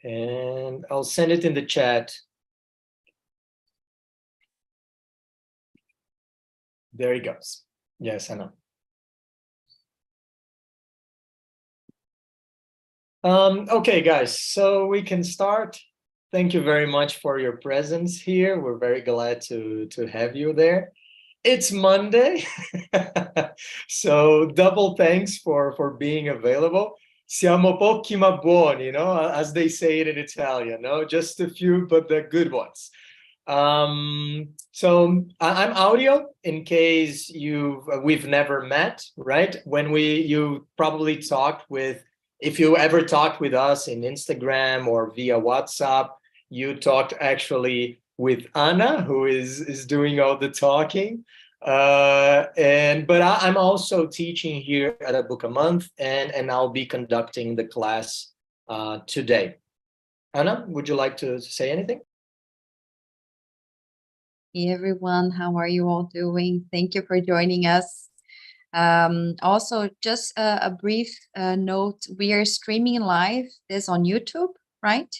And I'll send it in the chat. There he goes. Yes, I know. Okay, guys, so we can start. Thank you very much for your presence here. We're very glad to have you there. It's Monday, so double thanks for being available. Siamo pochi ma buoni, you know, as they say it in Italian, no? Just a few, but the good ones. So I'm Aureo, in case we've never met, right? When you probably talked with, if you ever talked with us in Instagram or via WhatsApp, you talked actually with Anna, who is doing all the talking. But I'm also teaching here at a book a month, and I'll be conducting the class today. Anna, would you like to say anything? Hey everyone, how are you all doing? Thank you for joining us. Also, just a brief note, we are streaming live this on YouTube, right?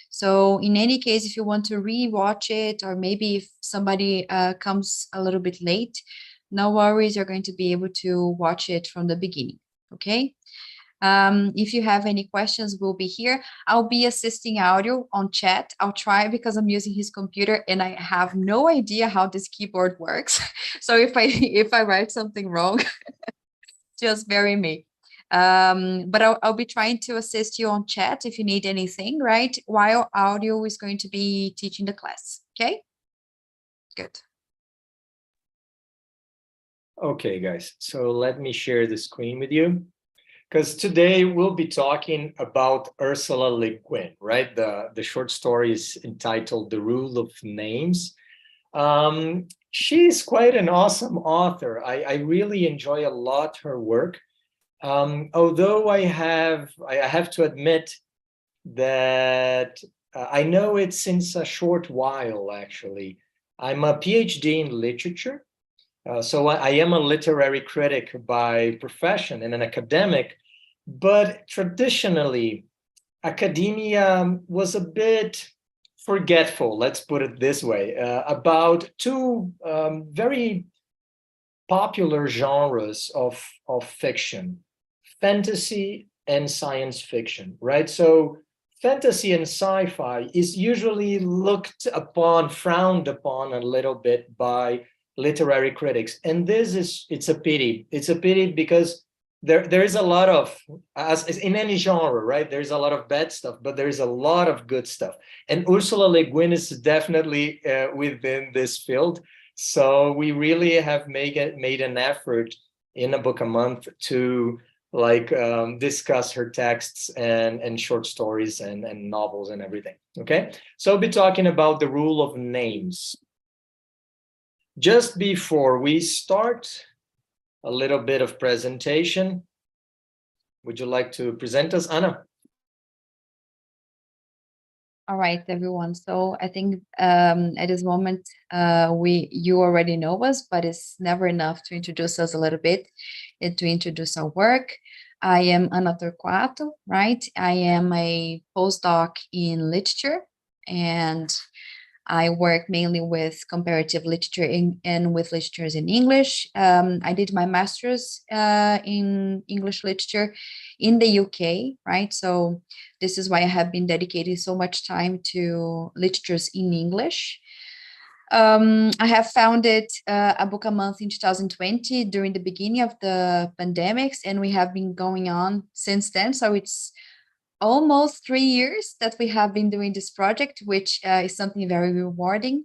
So in any case, if you want to re-watch it, or maybe if somebody comes a little bit late, no worries, you're going to be able to watch it from the beginning, okay? If you have any questions, we'll be here. I'll be assisting Aureo on chat. I'll try because I'm using his computer and I have no idea how this keyboard works. So if I write something wrong, just bury me. But I'll be trying to assist you on chat if you need anything, right? While Aureo is going to be teaching the class, okay? Good. Okay, guys, so let me share the screen with you, because today we'll be talking about Ursula Le Guin, right? The short story is entitled The Rule of Names. She's quite an awesome author. I really enjoy a lot her work. Although I have to admit that I know it since a short while, actually. I'm a PhD in literature. So I am a literary critic by profession and an academic, but traditionally, academia was a bit forgetful, let's put it this way, about two very popular genres of fiction, fantasy and science fiction, right? So fantasy and sci-fi is usually looked upon, frowned upon a little bit by literary critics. And it's a pity. It's a pity because there is a lot of, as in any genre, right? There's a lot of bad stuff, but there's a lot of good stuff. And Ursula Le Guin is definitely within this field. So we really have made an effort in a book a month to discuss her texts and short stories and novels and everything. Okay, so I'll be talking about the rule of names. Just before we start, a little bit of presentation. Would you like to present us, Anna? All right, everyone. So I think at this moment, you already know us, but it's never enough to introduce us a little bit and to introduce our work. I am Carolina Torquato, right? I am a postdoc in literature, and I work mainly with comparative literature and with literatures in English. I did my master's in English literature in the UK, right? So this is why I have been dedicating so much time to literatures in English. I have founded a book a month in 2020 during the beginning of the pandemics, and we have been going on since then. So it's almost 3 years that we have been doing this project, which is something very rewarding.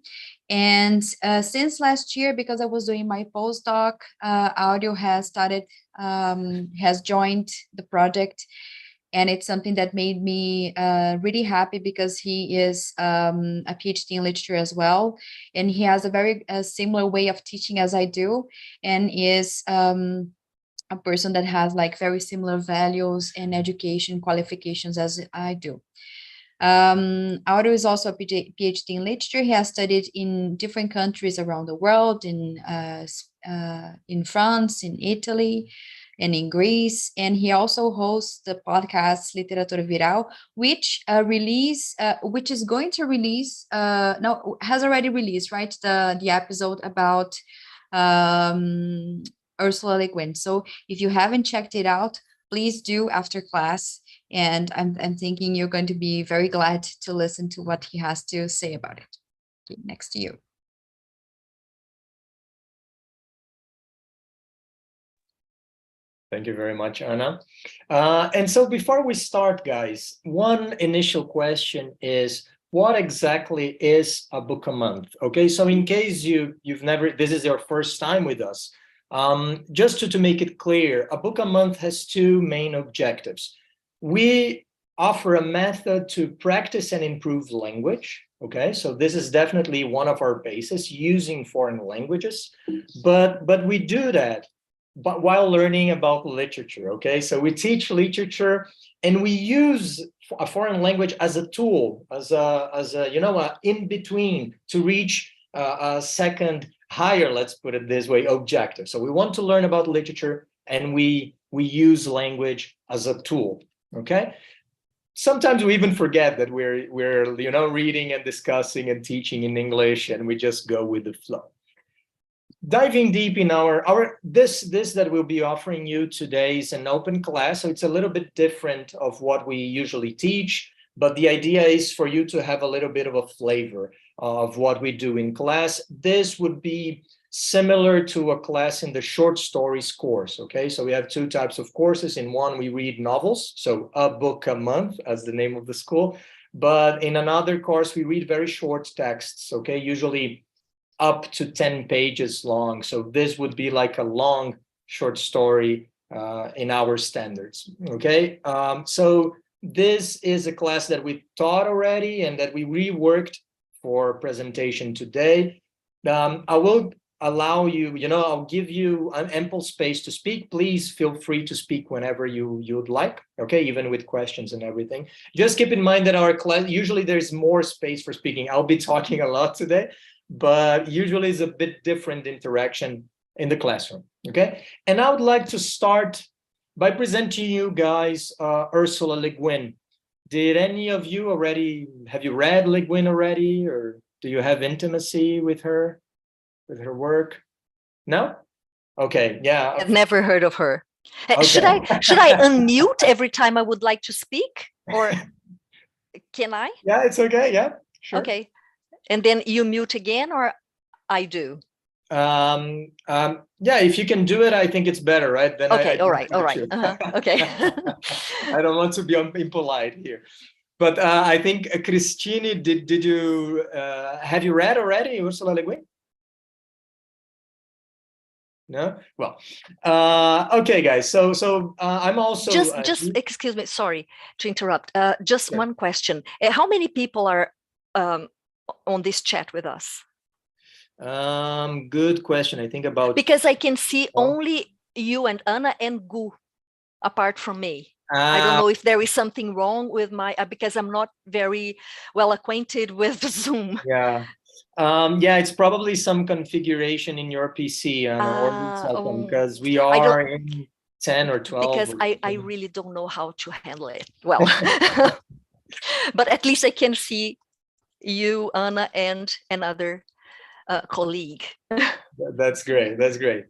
And since last year, because I was doing my postdoc, Aureo has joined the project. And it's something that made me really happy because he is a PhD in literature as well. And he has a very similar way of teaching as I do, and is a person that has like very similar values and education qualifications as I do. Aureo is also a PhD in literature. He has studied in different countries around the world, in France, in Italy, and in Greece. And he also hosts the podcast Literatura Viral, which which is going to release, no, has already released, right? The episode about Ursula Le Guin. So if you haven't checked it out, please do after class. And I'm thinking you're going to be very glad to listen to what he has to say about it. Okay, next to you. Thank you very much, Anna. And so before we start, guys, one initial question is, what exactly is a book a month? Okay, so in case you've never, this is your first time with us, just to make it clear, a book a month has two main objectives. We offer a method to practice and improve language. Okay, so this is definitely one of our bases, using foreign languages, but we do that but while learning about literature. Okay, so we teach literature and we use a foreign language as a tool, as a you know, a in between to reach a second higher, let's put it this way, objective. So we want to learn about literature and we use language as a tool. Okay, sometimes we even forget that we're you know, reading and discussing and teaching in English, and we just go with the flow. Diving deep in this that we'll be offering you today is an open class, so it's a little bit different of what we usually teach, but the idea is for you to have a little bit of a flavor of what we do in class. This would be similar to a class in the short stories course. Okay, so we have two types of courses. In one, we read novels, so a book a month as the name of the school, but in another course we read very short texts, okay, usually up to 10 pages long. So this would be like a long short story in our standards. Okay, so this is a class that we taught already and that we reworked for presentation today. I will allow you, you know, I'll give you an ample space to speak. Please feel free to speak whenever you'd like, okay, even with questions and everything. Just keep in mind that our class, usually there's more space for speaking. I'll be talking a lot today, but usually it's a bit different interaction in the classroom, okay? And I would like to start by presenting you guys Ursula Le Guin. Did any of you already, have you read Le Guin already, or do you have intimacy with her work? No? Okay, yeah. I've never heard of her. Okay. Should I unmute every time I would like to speak, or can I? Yeah, it's okay, yeah, sure. Okay. And then you mute again, or I do? Yeah, if you can do it, I think it's better, right? Then okay, all right. Okay. I don't want to be impolite here, but I think Christine, did you have you read already Ursula Le Guin? No? Well, okay, guys. So I'm also just excuse me. Sorry to interrupt. Just sure. One question. How many people are on this chat with us? Good question. I think about, because I can see only you and Anna and Gu apart from me. I don't know if there is something wrong with my because I'm not very well acquainted with Zoom. Yeah. Yeah, it's probably some configuration in your PC or because we are in 10 or 12. Because I really don't know how to handle it well. But at least I can see you, Anna, and another colleague. That's great. That's great.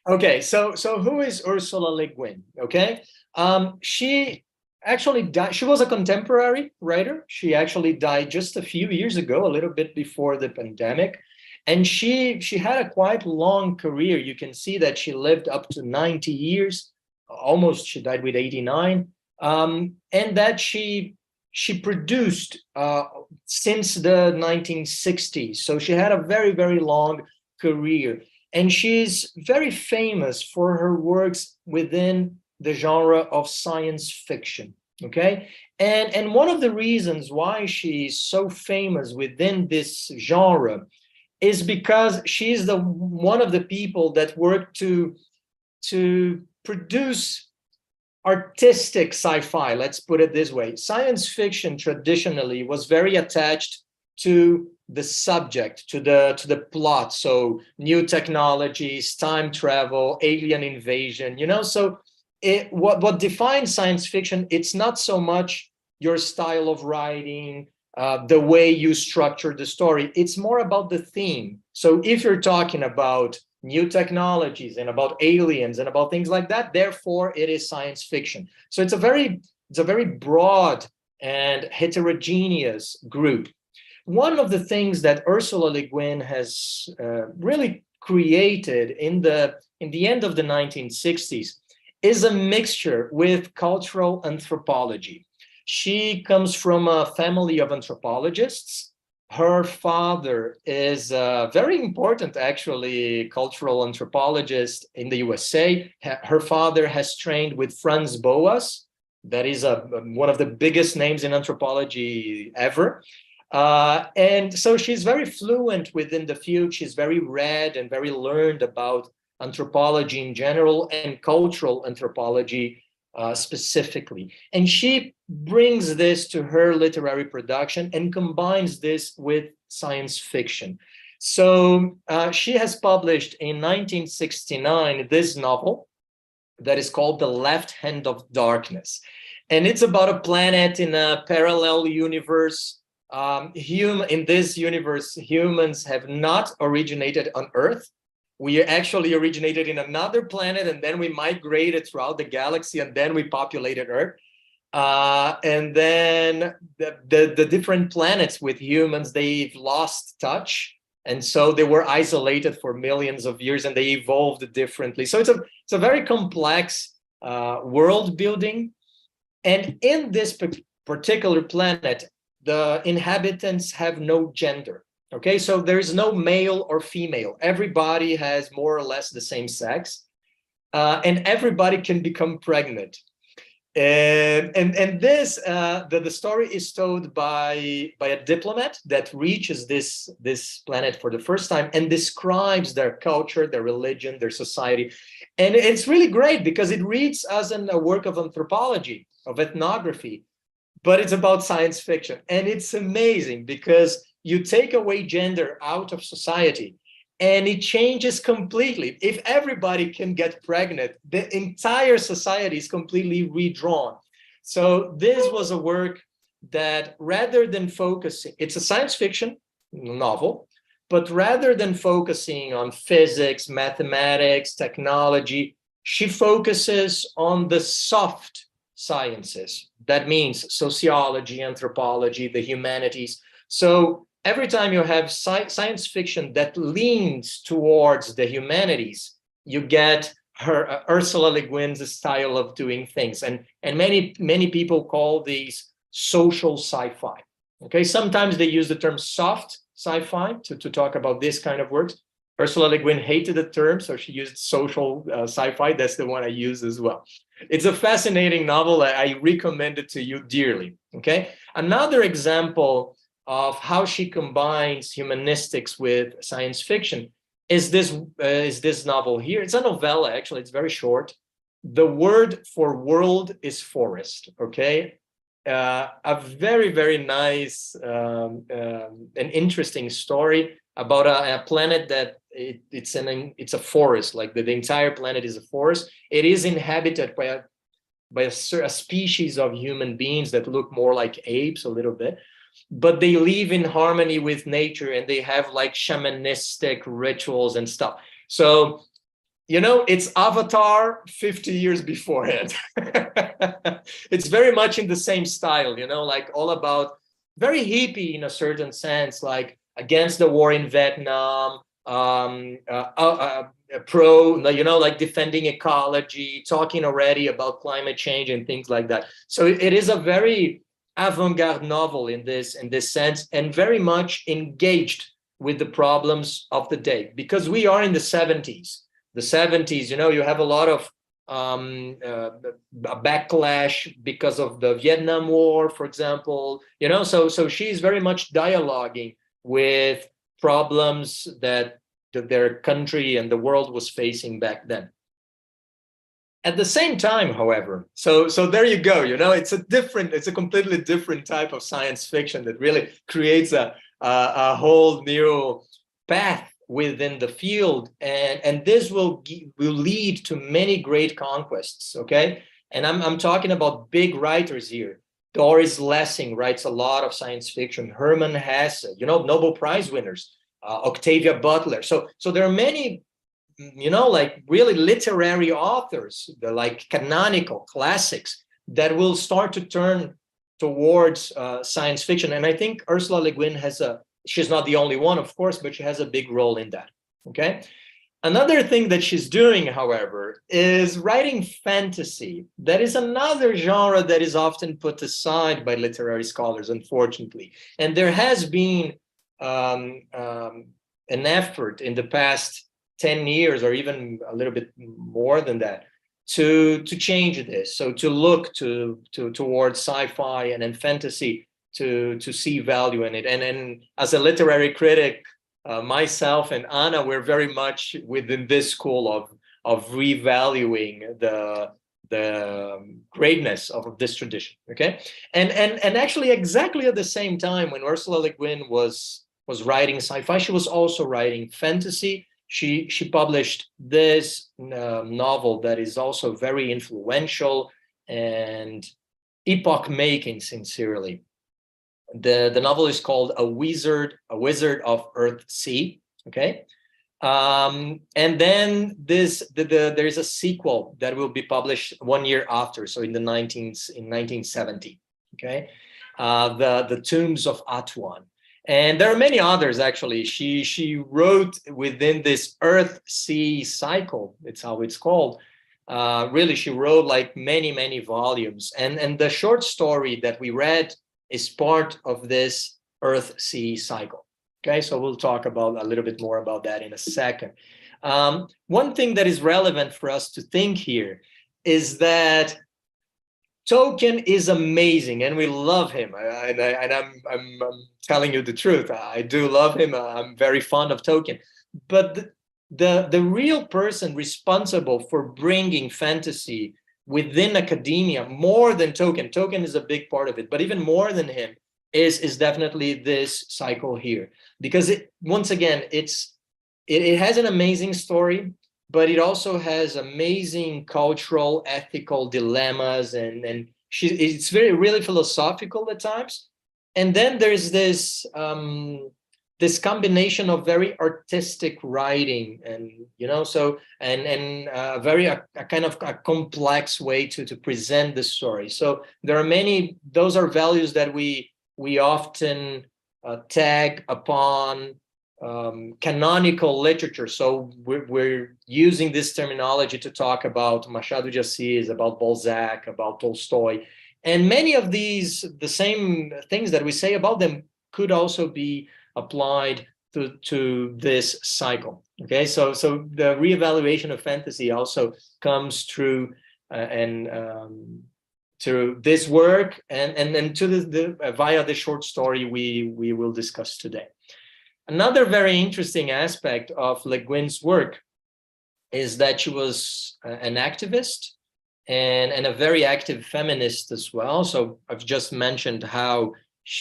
Okay, so who is Ursula Le Guin? Okay, she actually died. She was a contemporary writer. She actually died just a few years ago, a little bit before the pandemic, and she had a quite long career. You can see that she lived up to 90 years, almost. She died with 89, and that she produced since the 1960s. So she had a very, very long career. And she's very famous for her works within the genre of science fiction, okay? And one of the reasons why she's so famous within this genre is because she's one of the people that worked to produce artistic sci-fi, let's put it this way. Science fiction traditionally was very attached to the subject, to the plot. So new technologies, time travel, alien invasion, so what defines science fiction, it's not so much your style of writing, the way you structure the story. It's more about the theme. So if you're talking about new technologies and about aliens and about things like that, therefore it is science fiction. So it's a very broad and heterogeneous group. One of the things that Ursula Le Guin has really created in the end of the 1960s is a mixture with cultural anthropology. She comes from a family of anthropologists. Her father is a very important, actually, cultural anthropologist in the USA. Her father has trained with Franz Boas. That is one of the biggest names in anthropology ever. And so she's very fluent within the field. She's very read and very learned about anthropology in general and cultural anthropology specifically. And she brings this to her literary production and combines this with science fiction. So she has published in 1969 this novel that is called The Left Hand of Darkness. And it's about a planet in a parallel universe. In this universe, humans have not originated on Earth. We actually originated in another planet, and then we migrated throughout the galaxy, and then we populated Earth. And then the different planets with humans, they've lost touch. And so they were isolated for millions of years, and they evolved differently. So it's a very complex world building. And in this particular planet, the inhabitants have no gender. Okay, so there is no male or female. Everybody has more or less the same sex, and everybody can become pregnant. And this the story is told by a diplomat that reaches this planet for the first time and describes their culture, their religion, their society. And it's really great because it reads as a work of anthropology, of ethnography, but it's about science fiction. And it's amazing because you take away gender out of society and it changes completely. If everybody can get pregnant, the entire society is completely redrawn. So this was a work that, rather than focusing, it's a science fiction novel, but rather than focusing on physics, mathematics, technology, she focuses on the soft sciences. That means sociology, anthropology, the humanities. So every time you have science fiction that leans towards the humanities, you get her Ursula Le Guin's style of doing things. And many people call these social sci-fi. Okay, sometimes they use the term soft sci-fi to talk about this kind of works. Ursula Le Guin hated the term, so she used social sci-fi. That's the one I use as well. It's a fascinating novel. I recommend it to you dearly. Okay, another example of how she combines humanistics with science fiction is this novel here. It's a novella, actually. It's very short. The word for world is forest. Okay, a very, very nice and interesting story about a planet that it's a forest. Like the entire planet is a forest. It is inhabited by a species of human beings that look more like apes a little bit, but they live in harmony with nature and they have like shamanistic rituals and stuff. So, it's Avatar 50 years beforehand. It's very much in the same style, like all about very hippie in a certain sense, like against the war in Vietnam, pro, like defending ecology, talking already about climate change and things like that. So it is a very avant-garde novel in this sense, and very much engaged with the problems of the day, because we are in the 70s. The 70s, you have a lot of a backlash because of the Vietnam War, for example. So she's very much dialoguing with problems that their country and the world was facing back then. At the same time, however, so there you go, it's a completely different type of science fiction that really creates a a whole new path within the field, and this will lead to many great conquests. Okay, and I'm talking about big writers here. Doris Lessing writes a lot of science fiction. Hermann Hesse, Nobel Prize winners, Octavia Butler. So there are many, like really literary authors, the like canonical classics that will start to turn towards science fiction. And I think Ursula Le Guin she's not the only one, of course, but she has a big role in that. Okay. Another thing that she's doing, however, is writing fantasy. That is another genre that is often put aside by literary scholars, unfortunately. And there has been an effort in the past 10 years, or even a little bit more than that, to change this. So to look towards sci-fi and fantasy to see value in it. And as a literary critic, myself and Anna, we're very much within this school of revaluing the greatness of this tradition. Okay, and actually, exactly at the same time when Ursula Le Guin was writing sci-fi, she was also writing fantasy. She published this novel that is also very influential and epoch-making, sincerely. The novel is called A Wizard of Earthsea. Okay, and then there is a sequel that will be published 1 year after, so in 1970. Okay, the Tombs of Atuan, and there are many others actually. She wrote within this Earthsea cycle. It's how it's called. Really, she wrote like many volumes, and the short story that we read is part of this Earthsea cycle. Okay, so we'll talk about a little bit more about that in a second. One thing that is relevant for us to think here is that Tolkien is amazing, and we love him. And I'm telling you the truth. I do love him. I'm very fond of Tolkien. But the real person responsible for bringing fantasy within academia, more than Tolkien is a big part of it, but even more than him is definitely this cycle here, because once again, it has an amazing story, but it also has amazing cultural, ethical dilemmas, and it's really philosophical at times. And then there's this combination of very artistic writing, and so a very kind of a complex way to present the story. So there are many. Those are values that we often tag upon canonical literature. So we're using this terminology to talk about Machado de Assis, about Balzac, about Tolstoy, and many of these, the same things that we say about them could also be applied to this cycle. Okay, so the reevaluation of fantasy also comes through through this work and to via the short story we will discuss today. Another very interesting aspect of Le Guin's work is that she was an activist and a very active feminist as well. So I've just mentioned how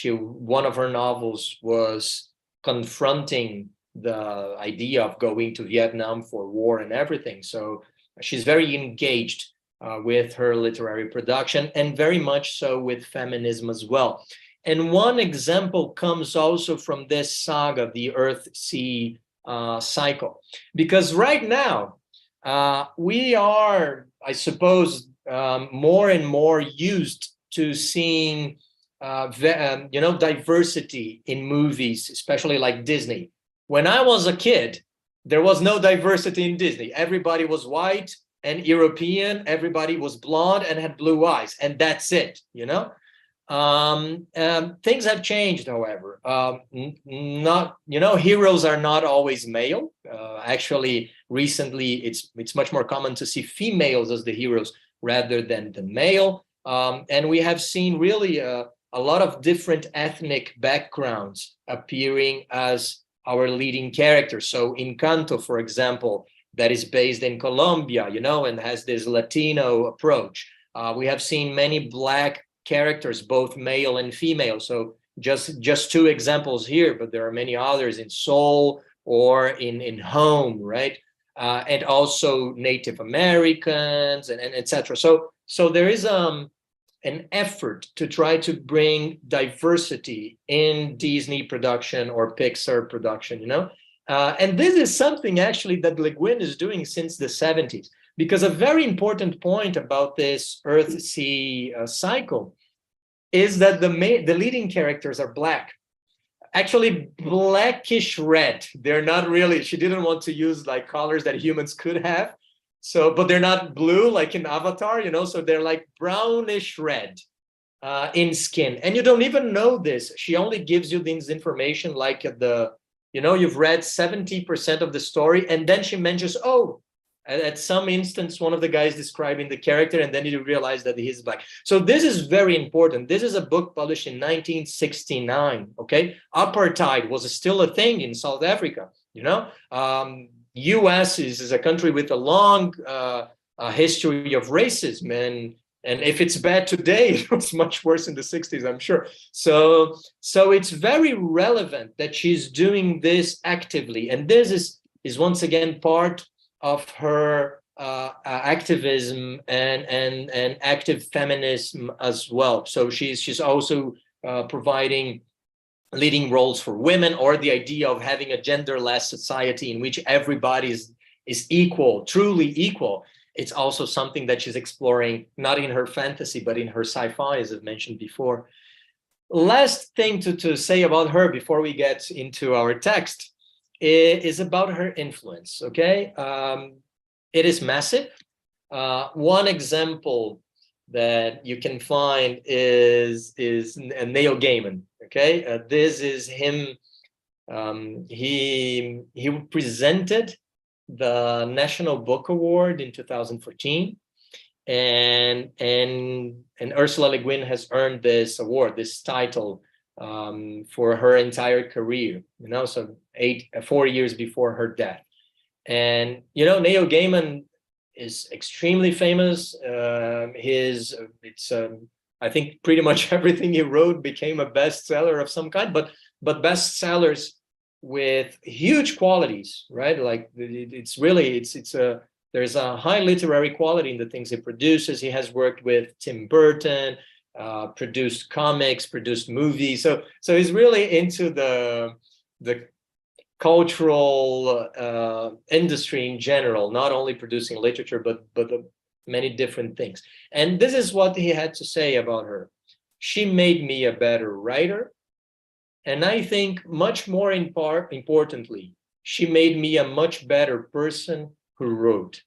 one of her novels was confronting the idea of going to Vietnam for war and everything. So she's very engaged with her literary production, and very much so with feminism as well. And one example comes also from this saga, the Earthsea cycle, because right now we are, I suppose, more and more used to seeing diversity in movies, especially like Disney. When I was a kid, there was no diversity in Disney. Everybody was white and European. Everybody was blonde and had blue eyes, and that's it. Things have changed, however. Heroes are not always male. Actually, recently, it's much more common to see females as the heroes rather than the male. And we have seen really a lot of different ethnic backgrounds appearing as our leading characters. So in Conto, for example, that is based in Colombia, and has this Latino approach. We have seen many Black characters, both male and female. So just two examples here, but there are many others in soul or in home, right? And also Native Americans and etc. So there is an effort to try to bring diversity in Disney production or Pixar production, you know? And this is something actually that Le Guin is doing since the 70s, because a very important point about this Earthsea cycle is that the leading characters are Black. Actually, blackish red. They're not really, she didn't want to use like colors that humans could have. So, but they're not blue like in Avatar, you know, so they're like brownish red in skin. And you don't even know this. She only gives you this information like at the, you know, you've read 70% of the story, and then she mentions, oh, at some instance, one of the guys describing the character, and then you realize that he's Black. So this is very important. This is a book published in 1969, okay? Apartheid was still a thing in South Africa, you know? US is a country with a long history of racism, and if it's bad today, it was much worse in the 60s, I'm sure. So it's very relevant that she's doing this actively, and this is once again part of her activism and active feminism as well. So she's also providing leading roles for women, or the idea of having a genderless society in which everybody is equal, truly equal. It's also something that she's exploring, not in her fantasy, but in her sci-fi, as I've mentioned before. Last thing to say about her before we get into our text is about her influence, okay? It is massive. One example that you can find is Neil Gaiman, okay? This is him. He presented the National Book Award in 2014, and Ursula Le Guin has earned this award, this title, for her entire career, you know, so 4 years before her death. And, you know, Neil Gaiman is extremely famous. I think pretty much everything he wrote became a bestseller of some kind, but bestsellers with huge qualities, right? Like there's a high literary quality in the things he produces. He has worked with Tim Burton, produced comics, produced movies. So he's really into the cultural industry in general, not only producing literature, but many different things. And this is what he had to say about her. She made me a better writer. And I think much more importantly, she made me a much better person who wrote.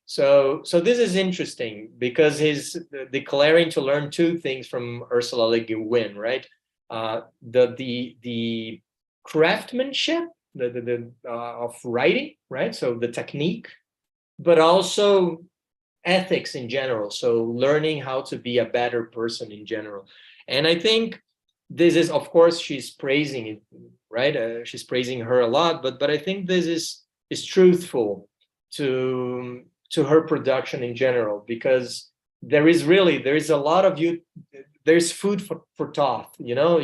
So this is interesting because he's declaring to learn two things from Ursula Le Guin, right? The craftsmanship of writing, right? So the technique, but also ethics in general. So learning how to be a better person in general. And I think this is, of course, she's praising it, right? She's praising her a lot, but I think this is truthful to her production in general, because there's a lot of there's food for thought, you know.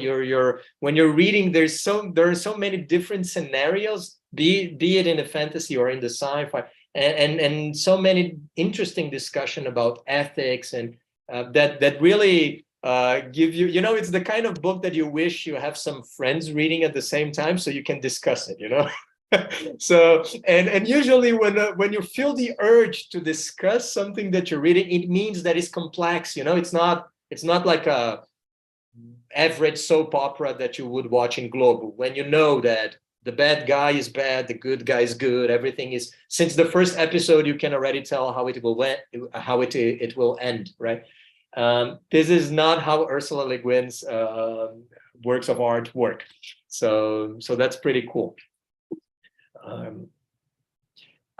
When you're reading, there are so many different scenarios, be it in the fantasy or in the sci-fi, and so many interesting discussion about ethics, and that really give you, you know, it's the kind of book that you wish you have some friends reading at the same time so you can discuss it, you know. So and usually when you feel the urge to discuss something that you're reading, it means that it's complex, you know. It's not like a average soap opera that you would watch in Globo, when you know that the bad guy is bad, the good guy is good, everything is, since the first episode you can already tell how it will end, right? This is not how Ursula Le Guin's works of art work. So that's pretty cool.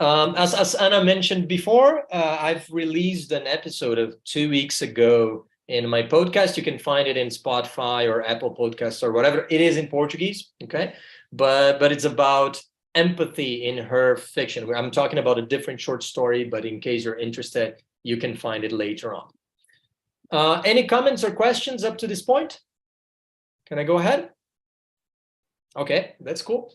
As Anna mentioned before, I've released an episode of 2 weeks ago in my podcast. You can find it in Spotify or Apple Podcasts or whatever. It is in Portuguese, okay? But it's about empathy in her fiction. I'm talking about a different short story, but in case you're interested, you can find it later on. Any comments or questions up to this point? Can I go ahead? Okay, that's cool.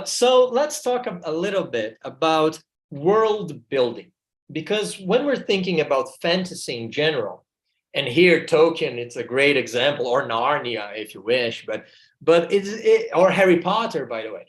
So let's talk a little bit about world building, because when we're thinking about fantasy in general, and here Tolkien, it's a great example, or Narnia, if you wish, but or Harry Potter, by the way.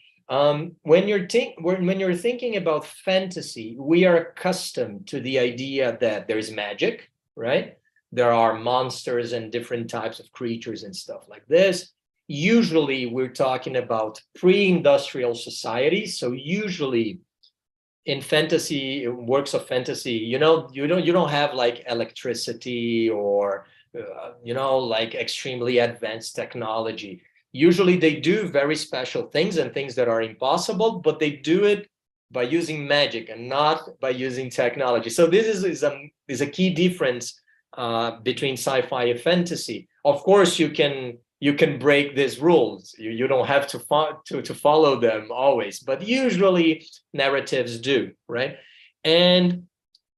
When you're thinking about fantasy, we are accustomed to the idea that there's magic, right? There are monsters and different types of creatures and stuff like this. Usually we're talking about pre-industrial societies. So usually in fantasy, works of fantasy, you don't have like electricity or like extremely advanced technology. Usually they do very special things and things that are impossible, but they do it by using magic and not by using technology. So this is a key difference between sci-fi and fantasy. Of course, you can break these rules. You don't have to follow them always, but usually narratives do, right? And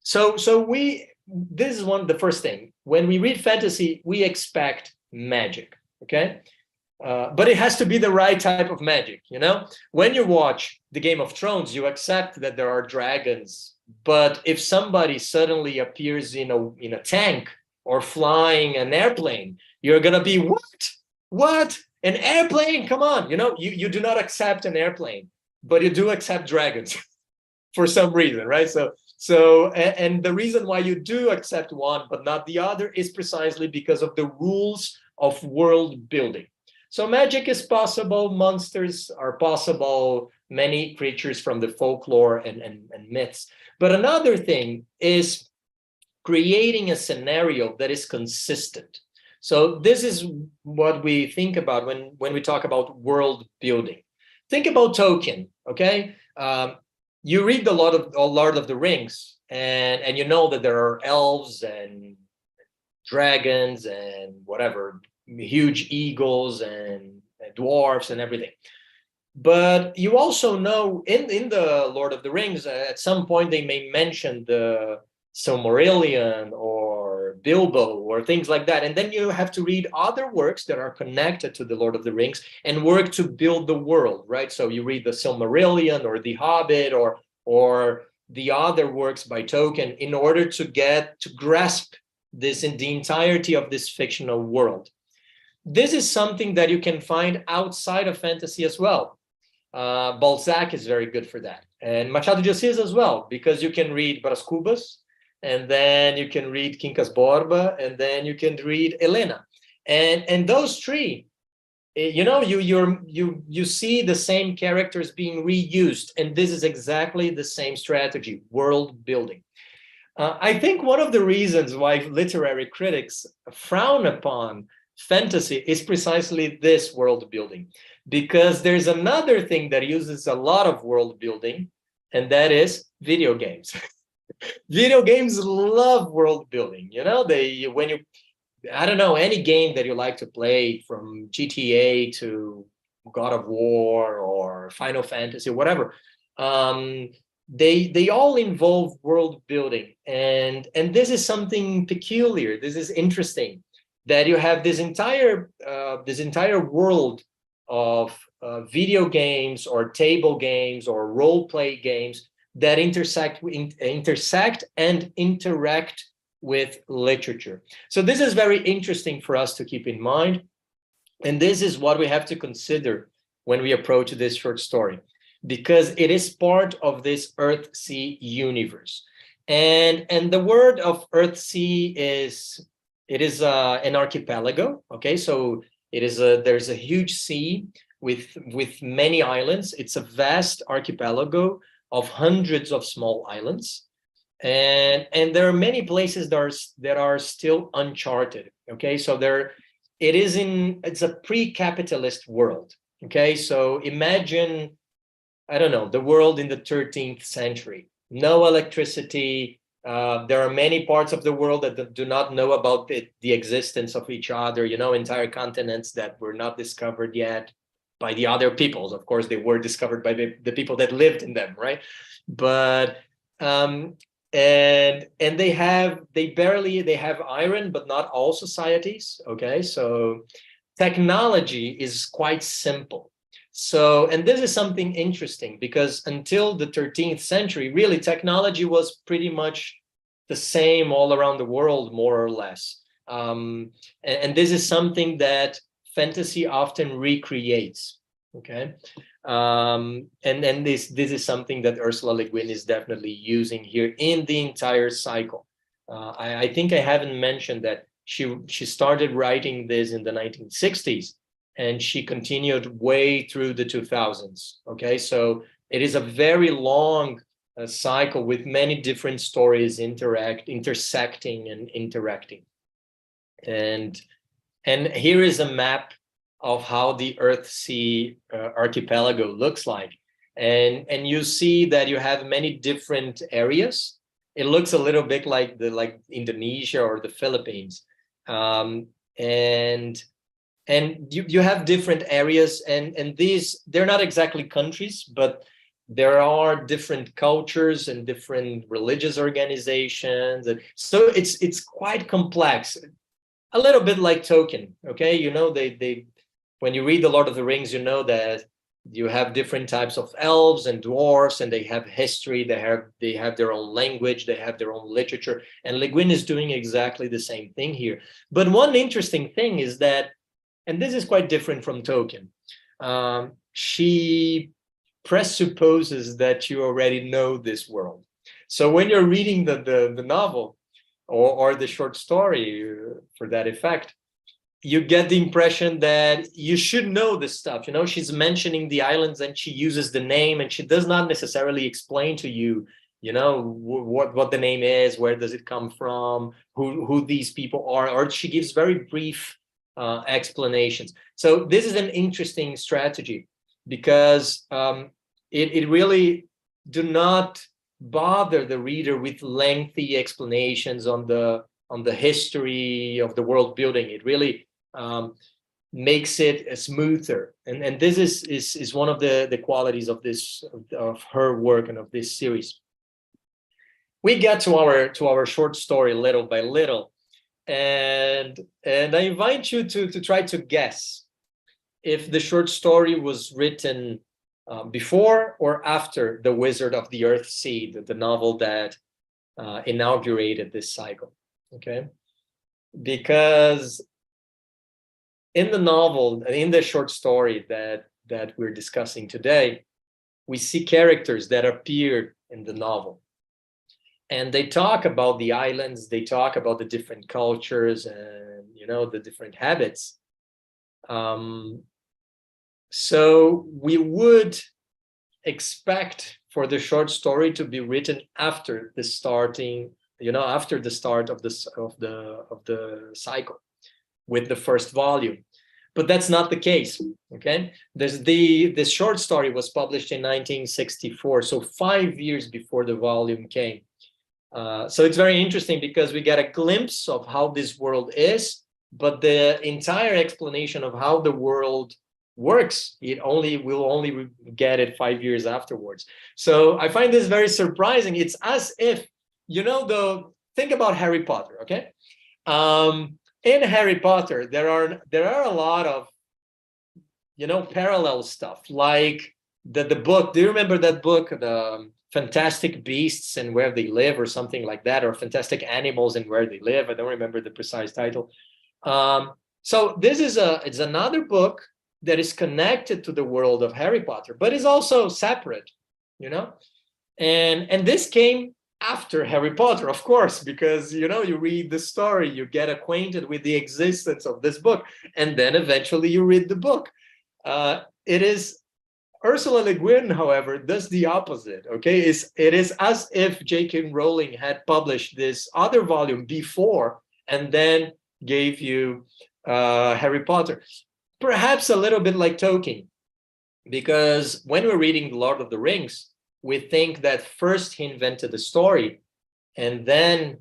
so this is the first thing. When we read fantasy, we expect magic, okay? But it has to be the right type of magic, When you watch the Game of Thrones, you accept that there are dragons, but if somebody suddenly appears in a tank or flying an airplane, you're gonna be, what? An airplane? Come on, you do not accept an airplane, but you do accept dragons for some reason, right? So and the reason why you do accept one but not the other is precisely because of the rules of world building. So magic is possible, monsters are possible, many creatures from the folklore and myths. But another thing is creating a scenario that is consistent. So this is what we think about when we talk about world building. Think about Tolkien, okay? You read the Lord of the Rings, and you know that there are elves and dragons and whatever, huge eagles and dwarfs and everything. But you also know in the Lord of the Rings, at some point they may mention the Silmarillion or Bilbo or things like that. And then you have to read other works that are connected to the Lord of the Rings and work to build the world, right? So you read the Silmarillion or the Hobbit or the other works by Tolkien in order to grasp this in the entirety of this fictional world. This is something that you can find outside of fantasy as well. Balzac is very good for that, and Machado de Assis as well, because you can read Brás Cubas, and then you can read Quincas Borba, and then you can read Helena, and those three, you see the same characters being reused, and this is exactly the same strategy, world building. I think one of the reasons why literary critics frown upon fantasy is precisely this world building, because there's another thing that uses a lot of world building, and that is video games. Video games love world building. I don't know, any game that you like to play, from GTA to God of War or Final Fantasy, whatever, they all involve world building, and this is something peculiar. This is interesting, that you have this entire world of video games or table games or role play games that intersect and interact with literature. So this is very interesting for us to keep in mind, and this is what we have to consider when we approach this short story, because it is part of this Earthsea universe. And the word of Earthsea is an archipelago. Okay, so there's a huge sea with many islands. It's a vast archipelago of hundreds of small islands, and there are many places that are still uncharted. Okay, so it's a pre-capitalist world. Okay, so imagine, I don't know, the world in the 13th century. No electricity. There are many parts of the world that do not know about the existence of each other, entire continents that were not discovered yet by the other peoples. Of course, they were discovered by the people that lived in them, right? But and they have iron, but not all societies. Okay, so technology is quite simple. So, and this is something interesting, because until the 13th century, really technology was pretty much the same all around the world, more or less. And this is something that fantasy often recreates. Okay. And this is something that Ursula Le Guin is definitely using here in the entire cycle. I think I haven't mentioned that she started writing this in the 1960s, and she continued way through the 2000s. Okay, so it is a very long cycle with many different stories intersecting and interacting. And here is a map of how the Earthsea archipelago looks like. And you see that you have many different areas. It looks a little bit like Indonesia or the Philippines. And you have different areas, and these, they're not exactly countries, but there are different cultures and different religious organizations. And so it's quite complex, a little bit like Tolkien. Okay, you know, they when you read The Lord of the Rings, you know that you have different types of elves and dwarves, and they have history, they have their own language, they have their own literature, and Le Guin is doing exactly the same thing here. But one interesting thing is that, and this is quite different from Tolkien, she presupposes that you already know this world. So when you're reading the novel or the short story, for that effect, you get the impression that you should know this stuff. You know, she's mentioning the islands and she uses the name, and she does not necessarily explain to you, you know, what the name is, where does it come from, who these people are, or she gives very brief explanations. So this is an interesting strategy, because it really do not bother the reader with lengthy explanations on the history of the world building. It really makes it smoother, and this is one of the qualities of her work and of this series. We get to our short story little by little, and I invite you to try to guess if the short story was written before or after The Wizard of the Earthsea, the novel that inaugurated this cycle. Okay, because in the novel, in the short story that we're discussing today, we see characters that appeared in the novel, and they talk about the islands, they talk about the different cultures and, you know, the different habits. So we would expect for the short story to be written after the starting, you know, after the start of the cycle, with the first volume. But that's not the case. Okay, this short story was published in 1964, so 5 years before the volume came. So it's very interesting, because we get a glimpse of how this world is, but the entire explanation of how the world works, we'll only get it 5 years afterwards. So I find this very surprising. It's as if, you know, think about Harry Potter. Okay, in Harry Potter, there are a lot of, you know, parallel stuff, like the book. Do you remember that book, the Fantastic Beasts and Where They Live, or something like that, or Fantastic Animals and Where They Live? I don't remember the precise title. So this is it's another book that is connected to the world of Harry Potter, but is also separate, you know. And this came after Harry Potter, of course, because, you know, you read the story, you get acquainted with the existence of this book, and then eventually you read the book. It is Ursula Le Guin, however, does the opposite. Okay, it is as if J.K. Rowling had published this other volume before and then gave you Harry Potter. Perhaps a little bit like Tolkien, because when we're reading The Lord of the Rings, we think that first he invented the story and then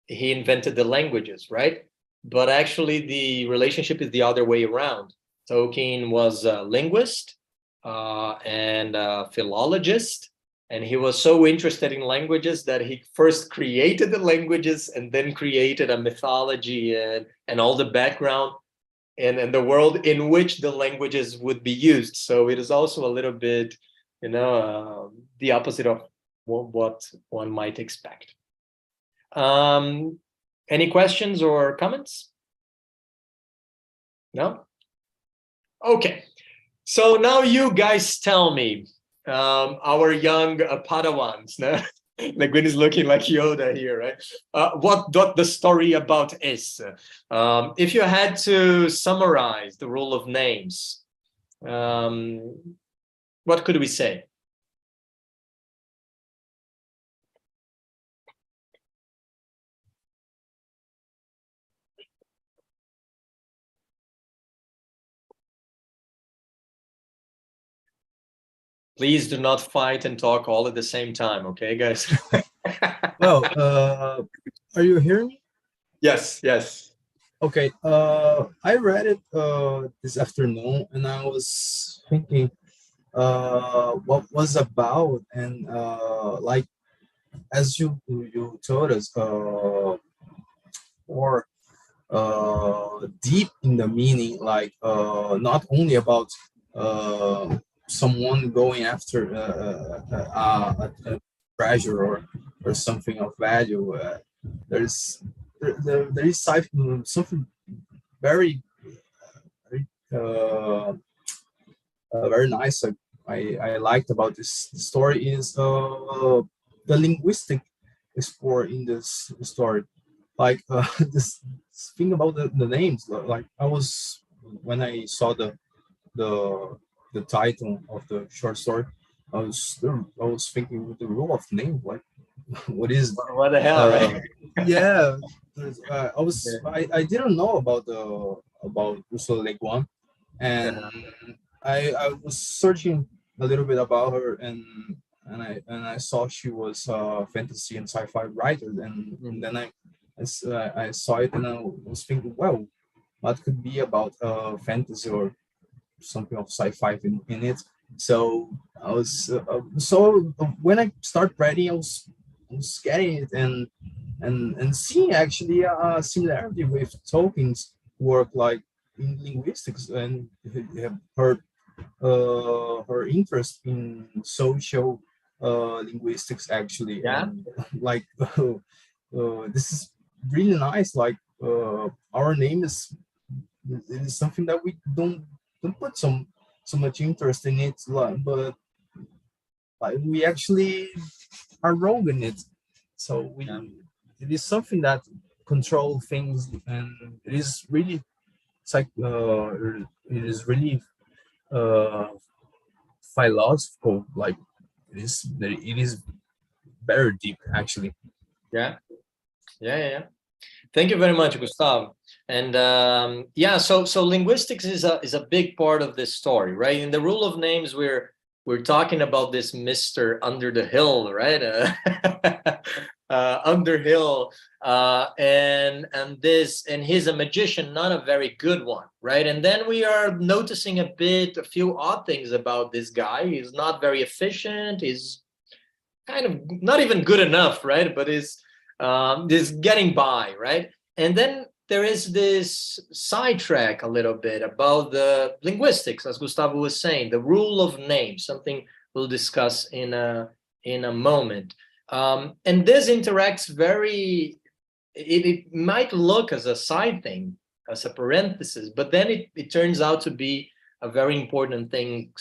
he invented the languages, right? But actually the relationship is the other way around. Tolkien was a linguist and a philologist, and he was so interested in languages that he first created the languages and then created a mythology and all the background and the world in which the languages would be used. So it is also a little bit, the opposite of what one might expect. Any questions or comments? No? Okay. So now you guys tell me, our young Padawans, no? Le Guin is looking like Yoda here, right? What the story about is. If you had to summarize the rule of names, what could we say? Please do not fight and talk all at the same time, okay, guys? Well, are you hearing me? Yes, yes. Okay, I read it this afternoon, and I was thinking what was about, and like as you told us, or deep in the meaning, like not only about someone going after a treasure or something of value. There is something very very nice. I liked about this story is the linguistic explore in this story. Like this thing about the names. Like I was when I saw the title of the short story, I was thinking with the rule of name, like what is What the hell, right? yeah. I didn't know about Ursula Le Guin, and I was searching a little bit about her, and I saw she was a fantasy and sci-fi writer, and then I saw it, and I was thinking, well, what could be about fantasy or something of sci-fi in it. So I was when I start writing, I was getting it and seeing actually a similarity with Tolkien's work, like in linguistics, and her interest in social linguistics actually. Yeah. And, like this is really nice. Like our name is something that we don't put so much interest in it, but like, we actually are wrong in it. So it is something that control things, and it is really it is really philosophical. Like it is very deep actually. Yeah. Thank you very much, Gustav. And yeah, so linguistics is a big part of this story, right? In the rule of names, we're talking about this Mr. Under the Hill, right? Underhill, and he's a magician, not a very good one, right? And then we are noticing a few odd things about this guy. He's not very efficient. He's kind of not even good enough, right? But is getting by, right? And then there is this sidetrack a little bit about the linguistics, as Gustavo was saying, the rule of names, something we'll discuss in a moment. And this interacts it might look as a side thing, as a parenthesis, but then it turns out to be a very important thing,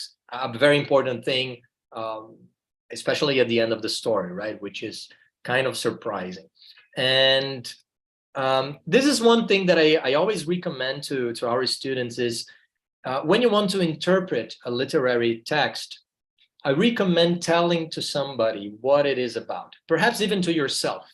especially at the end of the story, right? Which is kind of surprising. And this is one thing that I always recommend to our students is when you want to interpret a literary text, I recommend telling to somebody what it is about, perhaps even to yourself,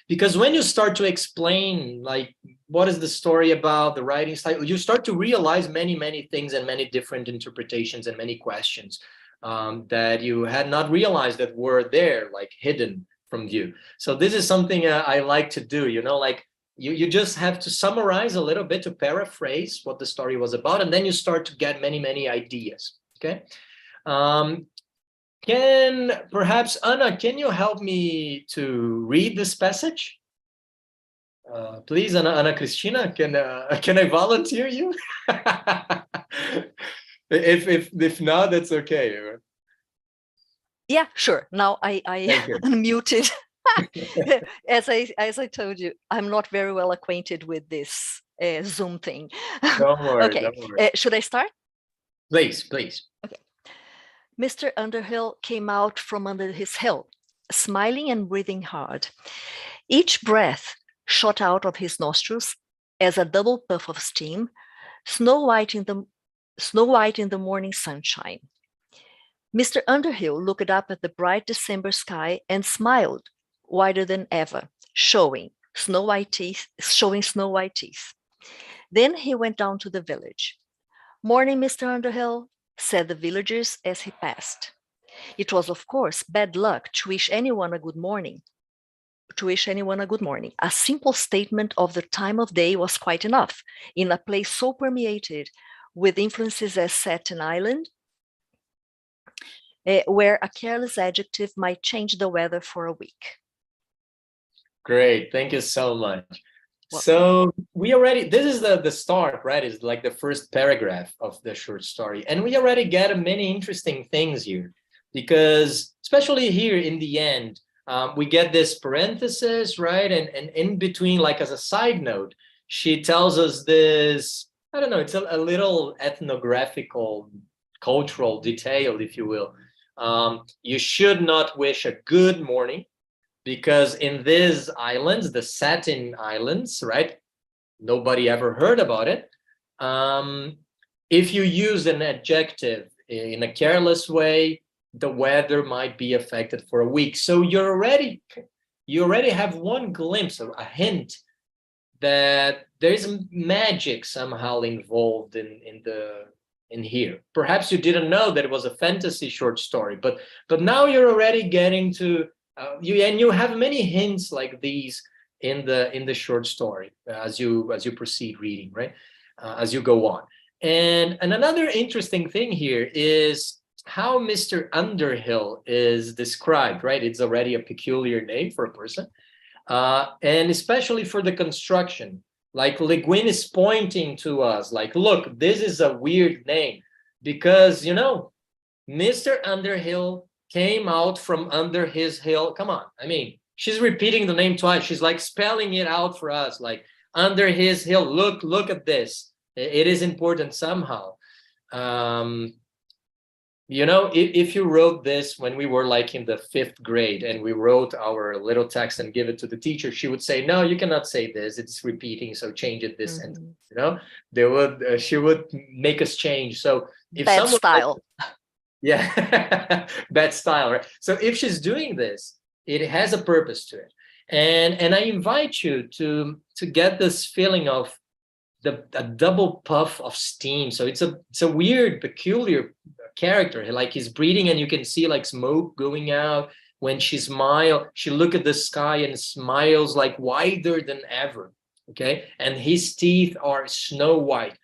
because when you start to explain, like, what is the story about, the writing style, you start to realize many, many things and many different interpretations and many questions that you had not realized that were there, like hidden from you. So this is something I like to do, like you just have to summarize a little bit, to paraphrase what the story was about, and then you start to get many, many ideas. Okay. Perhaps Anna, can you help me to read this passage? Please, Ana Cristina, can I volunteer you? If not, that's okay. Yeah, sure. Now I unmuted. As I told you, I'm not very well acquainted with this Zoom thing. Don't worry. Okay, don't worry. should I start? Please. Okay. Mr. Underhill came out from under his hill, smiling and breathing hard. Each breath shot out of his nostrils as a double puff of steam, snow white in the morning sunshine. Mr. Underhill looked up at the bright December sky and smiled wider than ever, showing snow white teeth. Then he went down to the village. "Morning, Mr. Underhill," said the villagers as he passed. It was, of course, bad luck to wish anyone a good morning. A simple statement of the time of day was quite enough in a place so permeated with influences as Staten Island, where a careless adjective might change the weather for a week. Great, thank you so much. So this is the start, right? It's like the first paragraph of the short story. And we already get many interesting things here, because especially here in the end, we get this parenthesis, right? And in between, like as a side note, she tells us this, I don't know, it's a little ethnographical, cultural detail, if you will. You should not wish a good morning, because in these islands, the Satin Islands, right? Nobody ever heard about it. If you use an adjective in a careless way, the weather might be affected for a week. So you already have one glimpse, a hint that there's magic somehow involved in here. Perhaps you didn't know that it was a fantasy short story, but now you're already getting to you have many hints like these in the short story as you proceed reading, right? As you go on. And another interesting thing here is how Mr. Underhill is described, right? It's already a peculiar name for a person, and especially for the construction. Like Le Guin is pointing to us, like, look, this is a weird name, because, you know, Mr. Underhill came out from under his hill. Come on, I mean, she's repeating the name twice. She's like spelling it out for us, like under his hill. Look at this. It is important somehow. You know, if you wrote this when we were like in the 5th grade and we wrote our little text and give it to the teacher, she would say, no, you cannot say this, it's repeating, so change it this. And you know, she would make us change. So if bad style. Yeah, bad style, right? So if she's doing this, it has a purpose to it. And I invite you to get this feeling of a double puff of steam. So it's a weird, peculiar character. Like he's breathing and you can see like smoke going out. When she smiles, she look at the sky and smiles like wider than ever. Okay, and his teeth are snow white.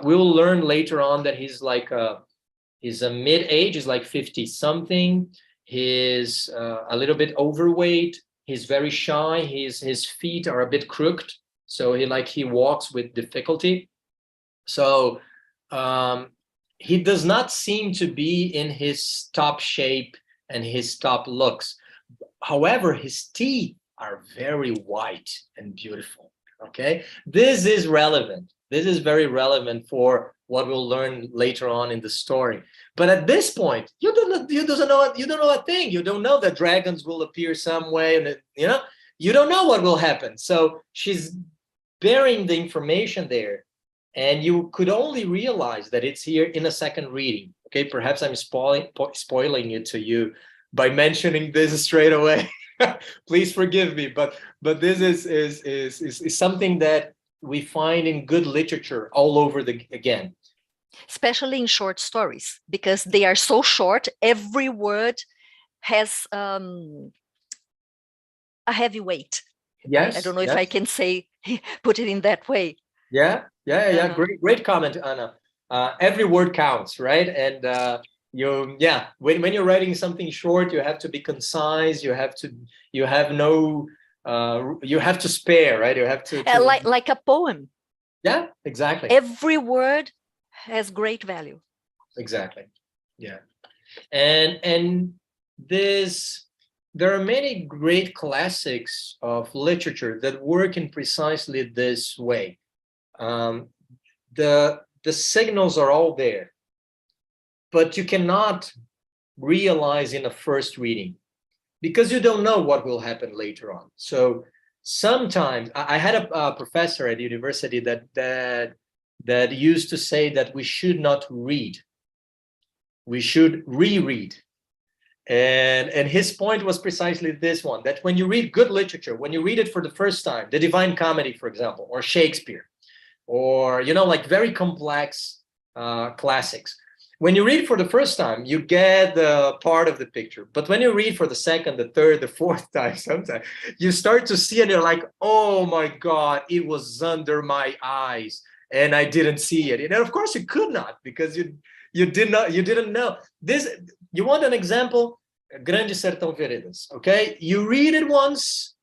We'll learn later on that he's like he's a mid-age, he's like 50 something. He's a little bit overweight. He's very shy. His feet are a bit crooked, so he walks with difficulty. So he does not seem to be in his top shape and his top looks. However, his teeth are very white and beautiful. Okay, this is relevant. This is very relevant for what we'll learn later on in the story. But at this point, you don't know a thing. You don't know that dragons will appear some way, and you don't know what will happen. So she's bearing the information there, and you could only realize that it's here in a second reading. Okay, perhaps I'm spoiling it to you by mentioning this straight away. Please forgive me, but this is something that we find in good literature all over again. Especially in short stories, because they are so short, every word has a heavy weight. Yes. I don't know if I can put it in that way. Yeah. Great comment, Anna. Every word counts, right? And when you're writing something short, you have to be concise. You have no you have to spare, right? You have to like a poem. Yeah, exactly. Every word has great value. Exactly. Yeah. And there are many great classics of literature that work in precisely this way. The signals are all there, but you cannot realize in a first reading because you don't know what will happen later on. So sometimes I had a professor at university that used to say that we should not read, we should reread. And his point was precisely this one, that when you read good literature, when you read it for the first time, the Divine Comedy, for example, or Shakespeare, or, you know, like very complex classics, when you read for the first time, you get the part of the picture. But when you read for the second, the third, the fourth time, sometimes you start to see and you're like, oh my God, it was under my eyes and I didn't see it. And of course you could not, because you didn't know. This, you want an example? Grande Sertão Veredas, okay? You read it once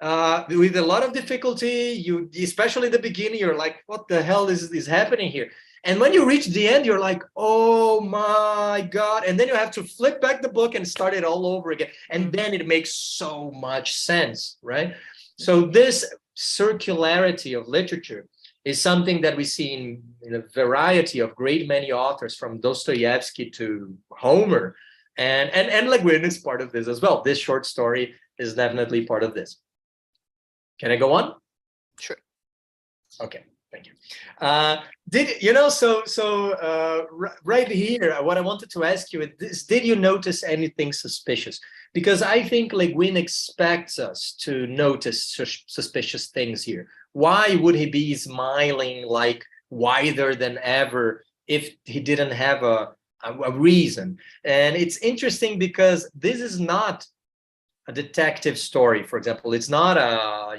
with a lot of difficulty, especially the beginning, you're like, what the hell is happening here? And when you reach the end, you're like, oh my God. And then you have to flip back the book and start it all over again. And then it makes so much sense, right? So this circularity of literature is something that we see in a variety of great many authors, from Dostoevsky to Homer. And Le Guin is part of this as well. This short story is definitely part of this. Can I go on? Sure. Okay. Thank you. Right here, what I wanted to ask you is, did you notice anything suspicious? Because I think Le Guin expects us to notice suspicious things here. Why would he be smiling like wider than ever if he didn't have a reason? And it's interesting because this is not a detective story, for example. It's not a,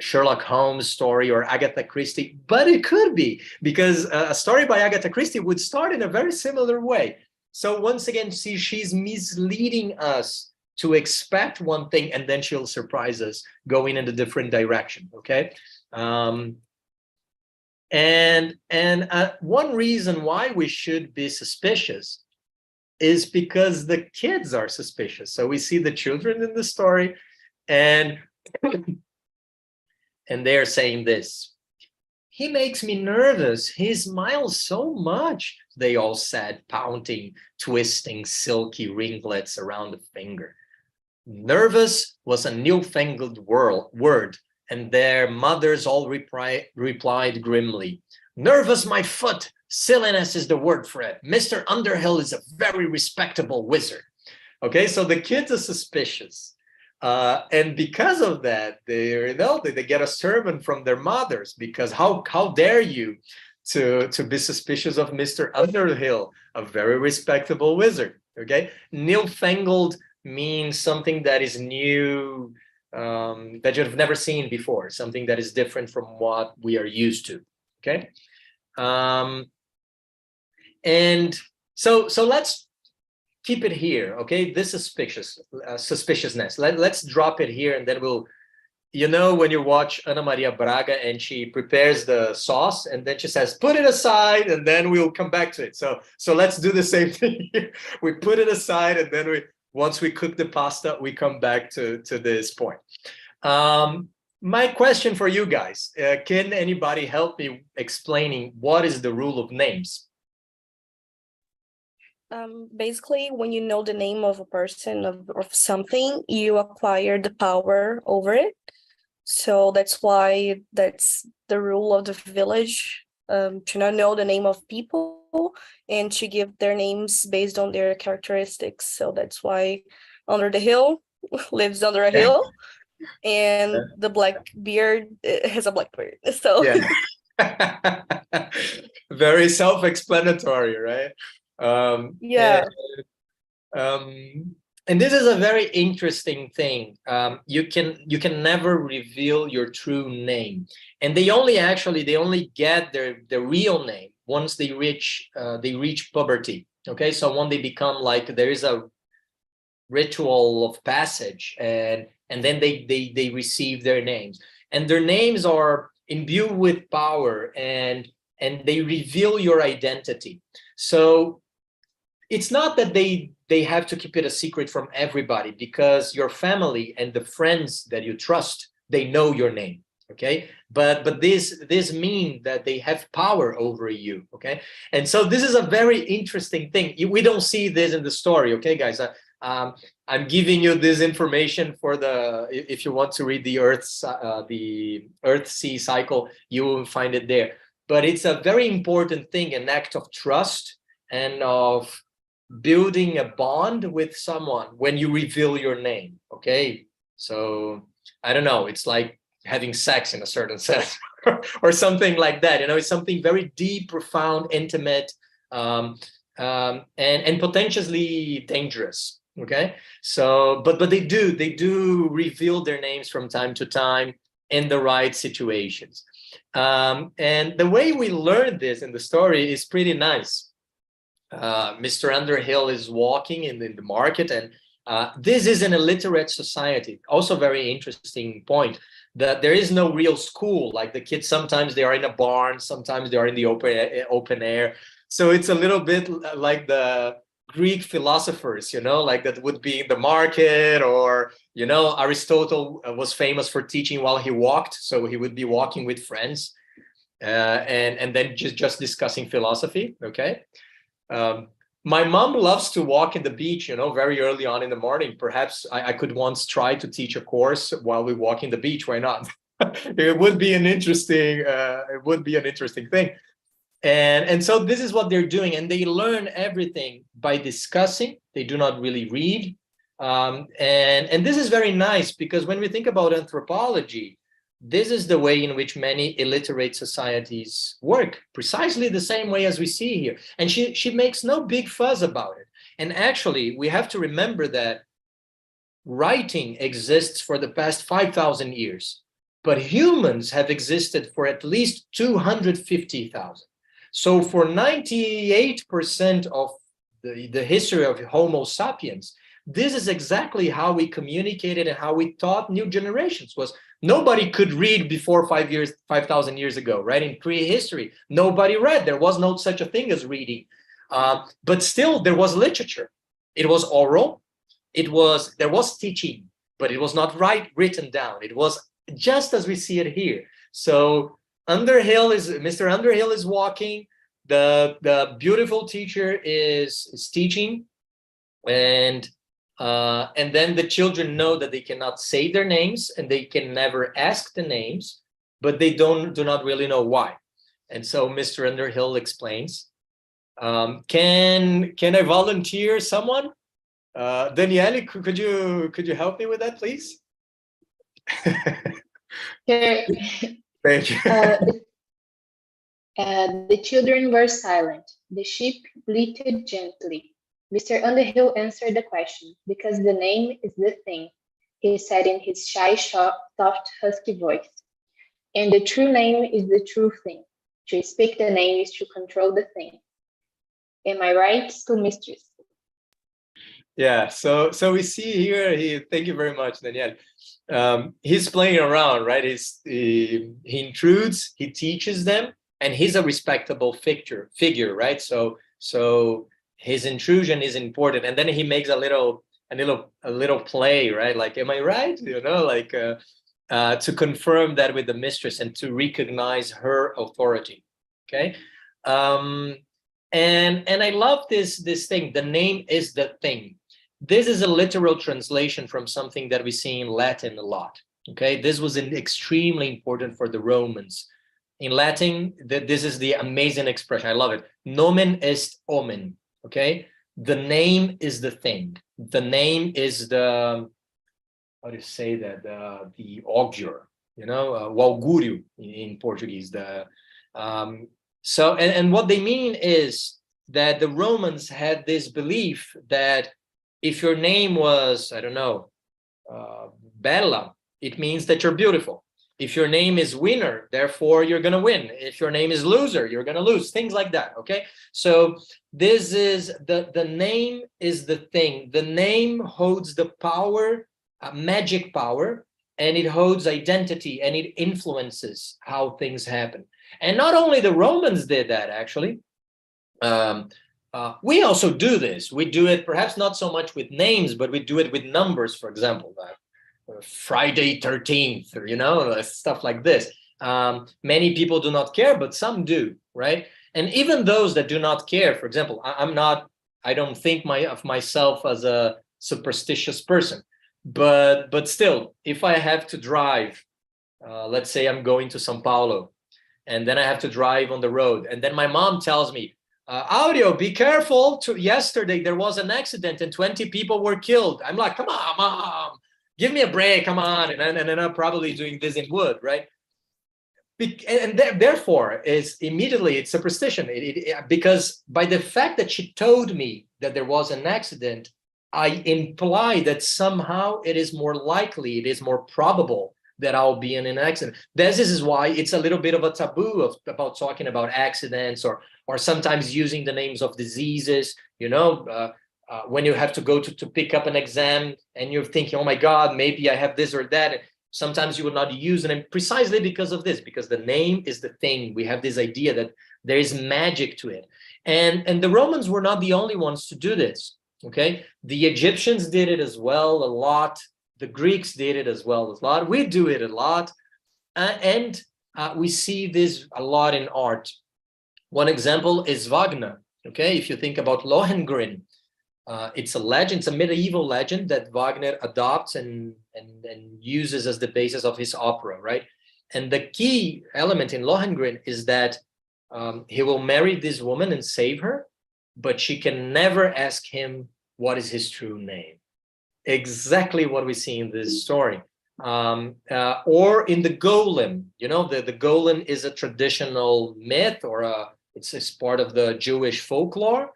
Sherlock Holmes story or Agatha Christie, but it could be, because a story by Agatha Christie would start in a very similar way. So once again, see, she's misleading us to expect one thing, and then she'll surprise us going in a different direction, okay? One reason why we should be suspicious is because the kids are suspicious. So we see the children in the story, and they're saying this: he makes me nervous. He smiles so much, they all said, pouting, twisting silky ringlets around the finger. Nervous was a newfangled word, and their mothers all replied grimly, nervous, my foot. Silliness is the word for it. Mr. Underhill is a very respectable wizard. Okay, so the kids are suspicious. And because of that, they get a sermon from their mothers, because how dare you to be suspicious of Mr. Underhill, a very respectable wizard. Okay, newfangled means something that is new, that you've never seen before, something that is different from what we are used to. Okay, and so let's keep it here, okay? This suspiciousness. Let's drop it here, and then we'll, when you watch Ana Maria Braga and she prepares the sauce, and then she says, put it aside, and then we'll come back to it. So let's do the same thing here. We put it aside, and then once we cook the pasta, we come back to this point. My question for you guys, can anybody help me explaining what is the rule of names? Basically, when you know the name of a person, of something, you acquire the power over it. So that's why that's the rule of the village, to not know the name of people and to give their names based on their characteristics. So that's why Under the Hill lives under a hill, and the Blackbeard has a black beard. So very self-explanatory, right? Yeah. And this is a very interesting thing. You can never reveal your true name, and they only get their real name once they reach puberty. Okay, so when they become like, there is a ritual of passage, and then they receive their names, and their names are imbued with power, and they reveal your identity. So it's not that they have to keep it a secret from everybody, because your family and the friends that you trust, they know your name. Okay, but this means that they have power over you. Okay, and so this is a very interesting thing. We don't see this in the story. Okay, guys, I'm giving you this information for if you want to read the Earthsea cycle, you will find it there. But it's a very important thing, an act of trust and of building a bond with someone when you reveal your name. Okay, so I don't know, it's like having sex in a certain sense or something like that. You know, it's something very deep, profound, intimate, and potentially dangerous. Okay, so but they do reveal their names from time to time in the right situations, and the way we learn this in the story is pretty nice. Mr. Underhill is walking in the market, and this is in a literate society. Also very interesting point, that there is no real school. Like the kids, sometimes they are in a barn, sometimes they are in the open air. So it's a little bit like the Greek philosophers, you know, like that would be in the market, or, you know, Aristotle was famous for teaching while he walked. So he would be walking with friends, and then just discussing philosophy. Okay. My mom loves to walk in the beach, you know, very early on in the morning. Perhaps I could once try to teach a course while we walk in the beach. Why not? It would be an interesting thing. And so this is what they're doing, and they learn everything by discussing. They do not really read, and this is very nice, because when we think about anthropology, this is the way in which many illiterate societies work, precisely the same way as we see here. And she makes no big fuss about it. And actually, we have to remember that writing exists for the past 5,000 years, but humans have existed for at least 250,000. So for 98% of the history of Homo sapiens, this is exactly how we communicated and how we taught new generations. Was nobody could read before 5,000 years ago, right? In prehistory, nobody read. There was no such a thing as reading. But still, there was literature. It was oral. There was teaching, but it was not written down. It was just as we see it here. So Mr. Underhill is walking. The beautiful teacher is teaching, and then the children know that they cannot say their names, and they can never ask the names, but they do not really know why. And so Mr. Underhill explains. Can I volunteer someone? Daniele, could you help me with that, please? Sure. Thank you. The children were silent. The sheep bleated gently. Mr. Underhill answered the question, because the name is the thing, he said in his shy, soft, husky voice. And the true name is the true thing. To speak the name is to control the thing. Am I right, schoolmistress? Yeah, so we see here, thank you very much, Danielle. He's playing around, right? He intrudes, he teaches them, and he's a respectable figure, right? So his intrusion is important, and then he makes a little play, right? Like, am I right? You know, like to confirm that with the mistress and to recognize her authority. Okay, and I love this thing. The name is the thing. This is a literal translation from something that we see in Latin a lot. Okay, this was extremely important for the Romans. In Latin, this is the amazing expression. I love it. Nomen est omen. Okay, the name is the thing. The name is the, how do you say that? The augur, you know, o augúrio in Portuguese. So what they mean is that the Romans had this belief that if your name was, I don't know, Bella, it means that you're beautiful. If your name is winner, therefore you're going to win. If your name is loser, you're going to lose. Things like that. Okay. So this is the name is the thing. The name holds the power, magic power, and it holds identity, and it influences how things happen. And not only the Romans did that, actually. We also do this. We do it perhaps not so much with names, but we do it with numbers, for example. Friday 13th, or, you know, stuff like this. Many people do not care, but some do, right? And even those that do not care, for example, I don't think of myself as a superstitious person, but still, if I have to drive, let's say I'm going to São Paulo, and then I have to drive on the road, and then my mom tells me, Aureo, be careful. Yesterday there was an accident and 20 people were killed. I'm like, come on, mom, give me a break, come on. And then I'm probably doing this in wood, right? Therefore, it's superstition. Because by the fact that she told me that there was an accident, I imply that somehow it is more likely, it is more probable that I'll be in an accident. This is why it's a little bit of a taboo about talking about accidents, or sometimes using the names of diseases, you know, when you have to go to pick up an exam and you're thinking, oh my God, maybe I have this or that. Sometimes you will not use the name precisely because of this, because the name is the thing. We have this idea that there is magic to it. And the Romans were not the only ones to do this, okay? The Egyptians did it as well a lot. The Greeks did it as well a lot. We do it a lot. And we see this a lot in art. One example is Wagner, okay? If you think about Lohengrin, it's a legend, it's a medieval legend that Wagner adopts and uses as the basis of his opera, right? And the key element in Lohengrin is that he will marry this woman and save her, but she can never ask him what is his true name. Exactly what we see in this story. Or in the golem, you know, the golem is a traditional myth, or it's part of the Jewish folklore.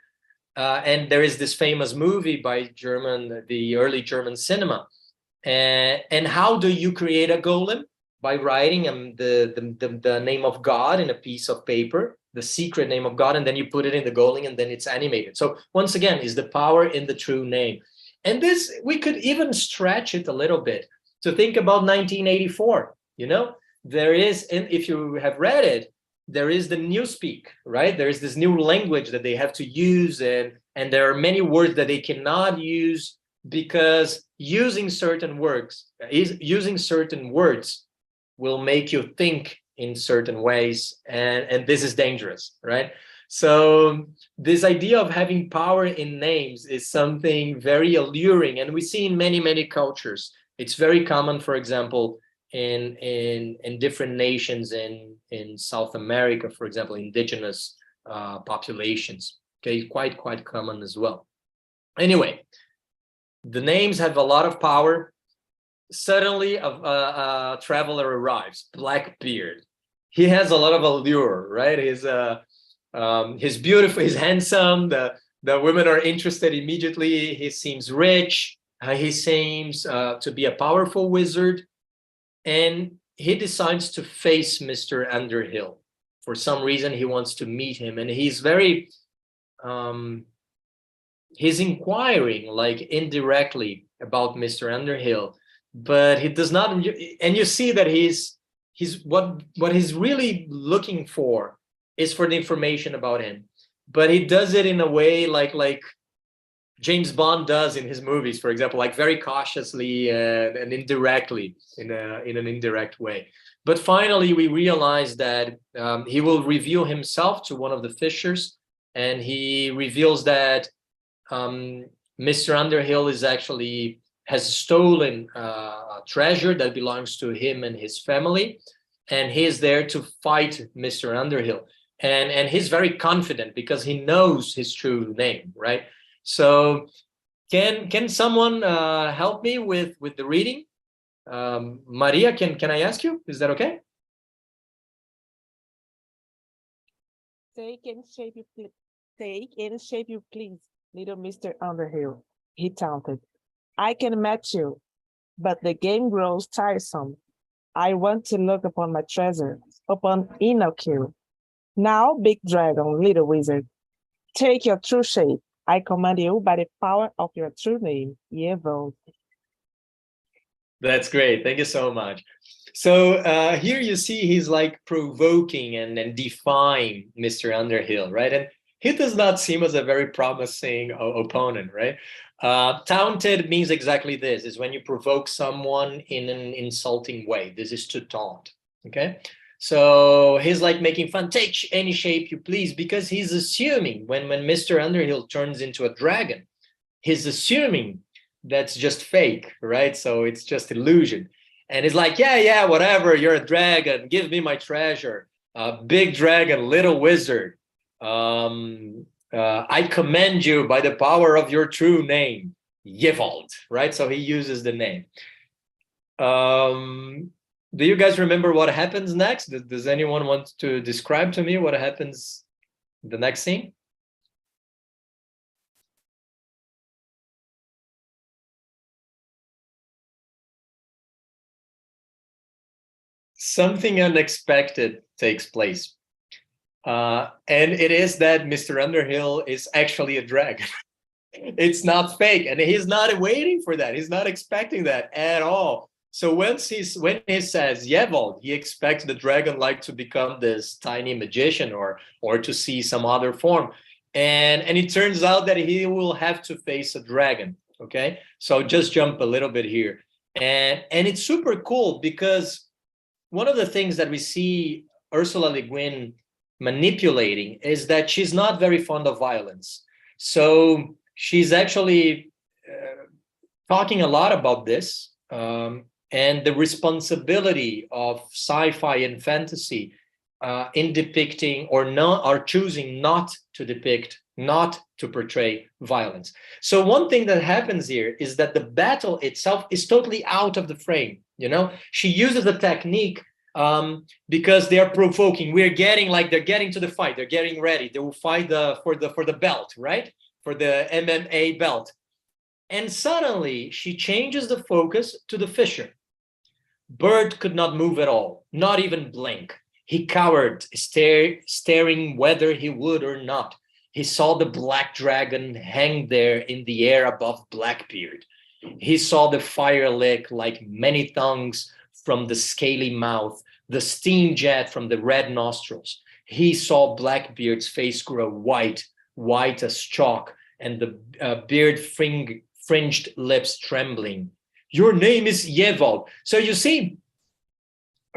And there is this famous movie by the early German cinema. And how do you create a golem? By writing the name of God in a piece of paper, the secret name of God, and then you put it in the golem, and then it's animated. So once again, is the power in the true name. And this, we could even stretch it a little bit to think about 1984. You know, there is, and if you have read it, there is the newspeak, right? There is this new language that they have to use, and there are many words that they cannot use because using certain words will make you think in certain ways, and this is dangerous, right? So this idea of having power in names is something very alluring, and we see in many, many cultures. It's very common, for example, in different nations in South America, for example, indigenous populations. Okay, quite common as well. Anyway, the names have a lot of power. Suddenly, a traveler arrives, Blackbeard. He has a lot of allure, right? He's beautiful, he's handsome. The women are interested immediately. He seems rich. He seems to be a powerful wizard. And he decides to face Mr. Underhill. For some reason, he wants to meet him. And he's very, he's inquiring, like, indirectly about Mr. Underhill. But he does not, and you see that what he's really looking for is for the information about him. But he does it in a way like James Bond does in his movies, for example, like very cautiously and indirectly, in an indirect way. But finally, we realize that he will reveal himself to one of the fishers, and he reveals that Mr. Underhill has stolen a treasure that belongs to him and his family, and he is there to fight Mr. Underhill. And he's very confident because he knows his true name, right? So can someone help me with the reading? Maria, can I ask you? Is that okay? Take and shape you please, little Mr. Underhill, he taunted. I can match you, but the game grows tiresome. I want to look upon my treasure, upon Enoch. Now, big dragon, little wizard, take your true shape. I command you by the power of your true name, Yevo. That's great. Thank you so much. So here you see he's like provoking and defying Mr. Underhill, right? And he does not seem as a very promising opponent, right? Taunted means exactly this, is when you provoke someone in an insulting way. This is to taunt, okay? So he's like making fun, take any shape you please, because he's assuming when Mr. Underhill turns into a dragon, he's assuming that's just fake, right? So it's just illusion. And it's like, yeah, whatever, you're a dragon, give me my treasure. Big dragon, little wizard. I commend you by the power of your true name, Yevald, right? So he uses the name. Do you guys remember what happens next? Does anyone want to describe to me what happens in the next scene? Something unexpected takes place. And it is that Mr. Underhill is actually a dragon. It's not fake, and he's not waiting for that. He's not expecting that at all. So when he says Yevald, he expects the dragon like to become this tiny magician or to see some other form. And it turns out that he will have to face a dragon. Okay, so just jump a little bit here. And it's super cool because one of the things that we see Ursula Le Guin manipulating is that she's not very fond of violence. So she's actually talking a lot about this and the responsibility of sci-fi and fantasy in depicting or choosing not to depict, not to portray violence. So one thing that happens here is that the battle itself is totally out of the frame. You know, she uses a technique because they are provoking. They're getting to the fight. They're getting ready. They will fight for the belt, right? For the MMA belt. And suddenly she changes the focus to the fisher. Bird could not move at all, not even blink. He cowered, staring whether he would or not. He saw the black dragon hang there in the air above Blackbeard. He saw the fire lick like many tongues from the scaly mouth, the steam jet from the red nostrils. He saw Blackbeard's face grow white as chalk, and the beard-fringed lips trembling. Your name is Yevald. So you see,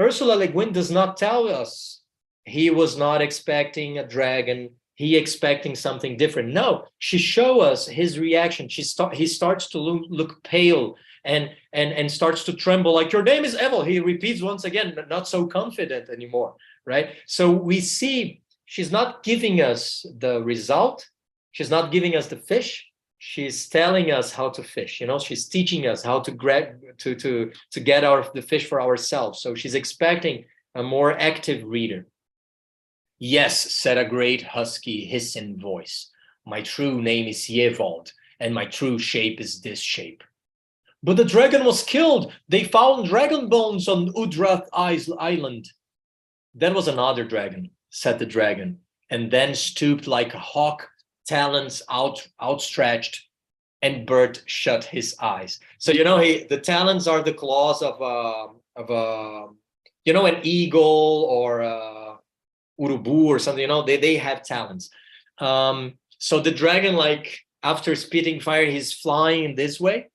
Ursula Le Guin does not tell us he was not expecting a dragon, he expecting something different. No, she shows us his reaction. He starts to look pale and starts to tremble, like, your name is Evil. He repeats once again, but not so confident anymore, right? So we see she's not giving us the result. She's not giving us the fish. She's telling us how to fish. You know, she's teaching us how to get out the fish for ourselves. So she's expecting a more active reader. Yes, said a great husky hissing voice. My true name is Yevald, and my true shape is this shape. But the dragon was killed. They found dragon bones on Udrath Island. That was another dragon, said the dragon, and then stooped like a hawk, talons outstretched, and Bert shut his eyes. So, you know, the talons are the claws of an eagle or urubu or something. You know, they have talons. So the dragon, like, after spitting fire, he's flying this way.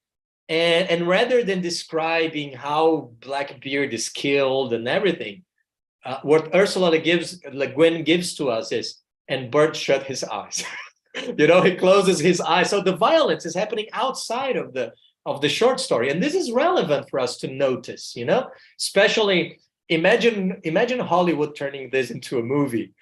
And rather than describing how Blackbeard is killed and everything, what Ursula Le Guin gives to us is, and Bert shut his eyes. You know, he closes his eyes. So the violence is happening outside of the short story. And this is relevant for us to notice, you know, especially imagine Hollywood turning this into a movie.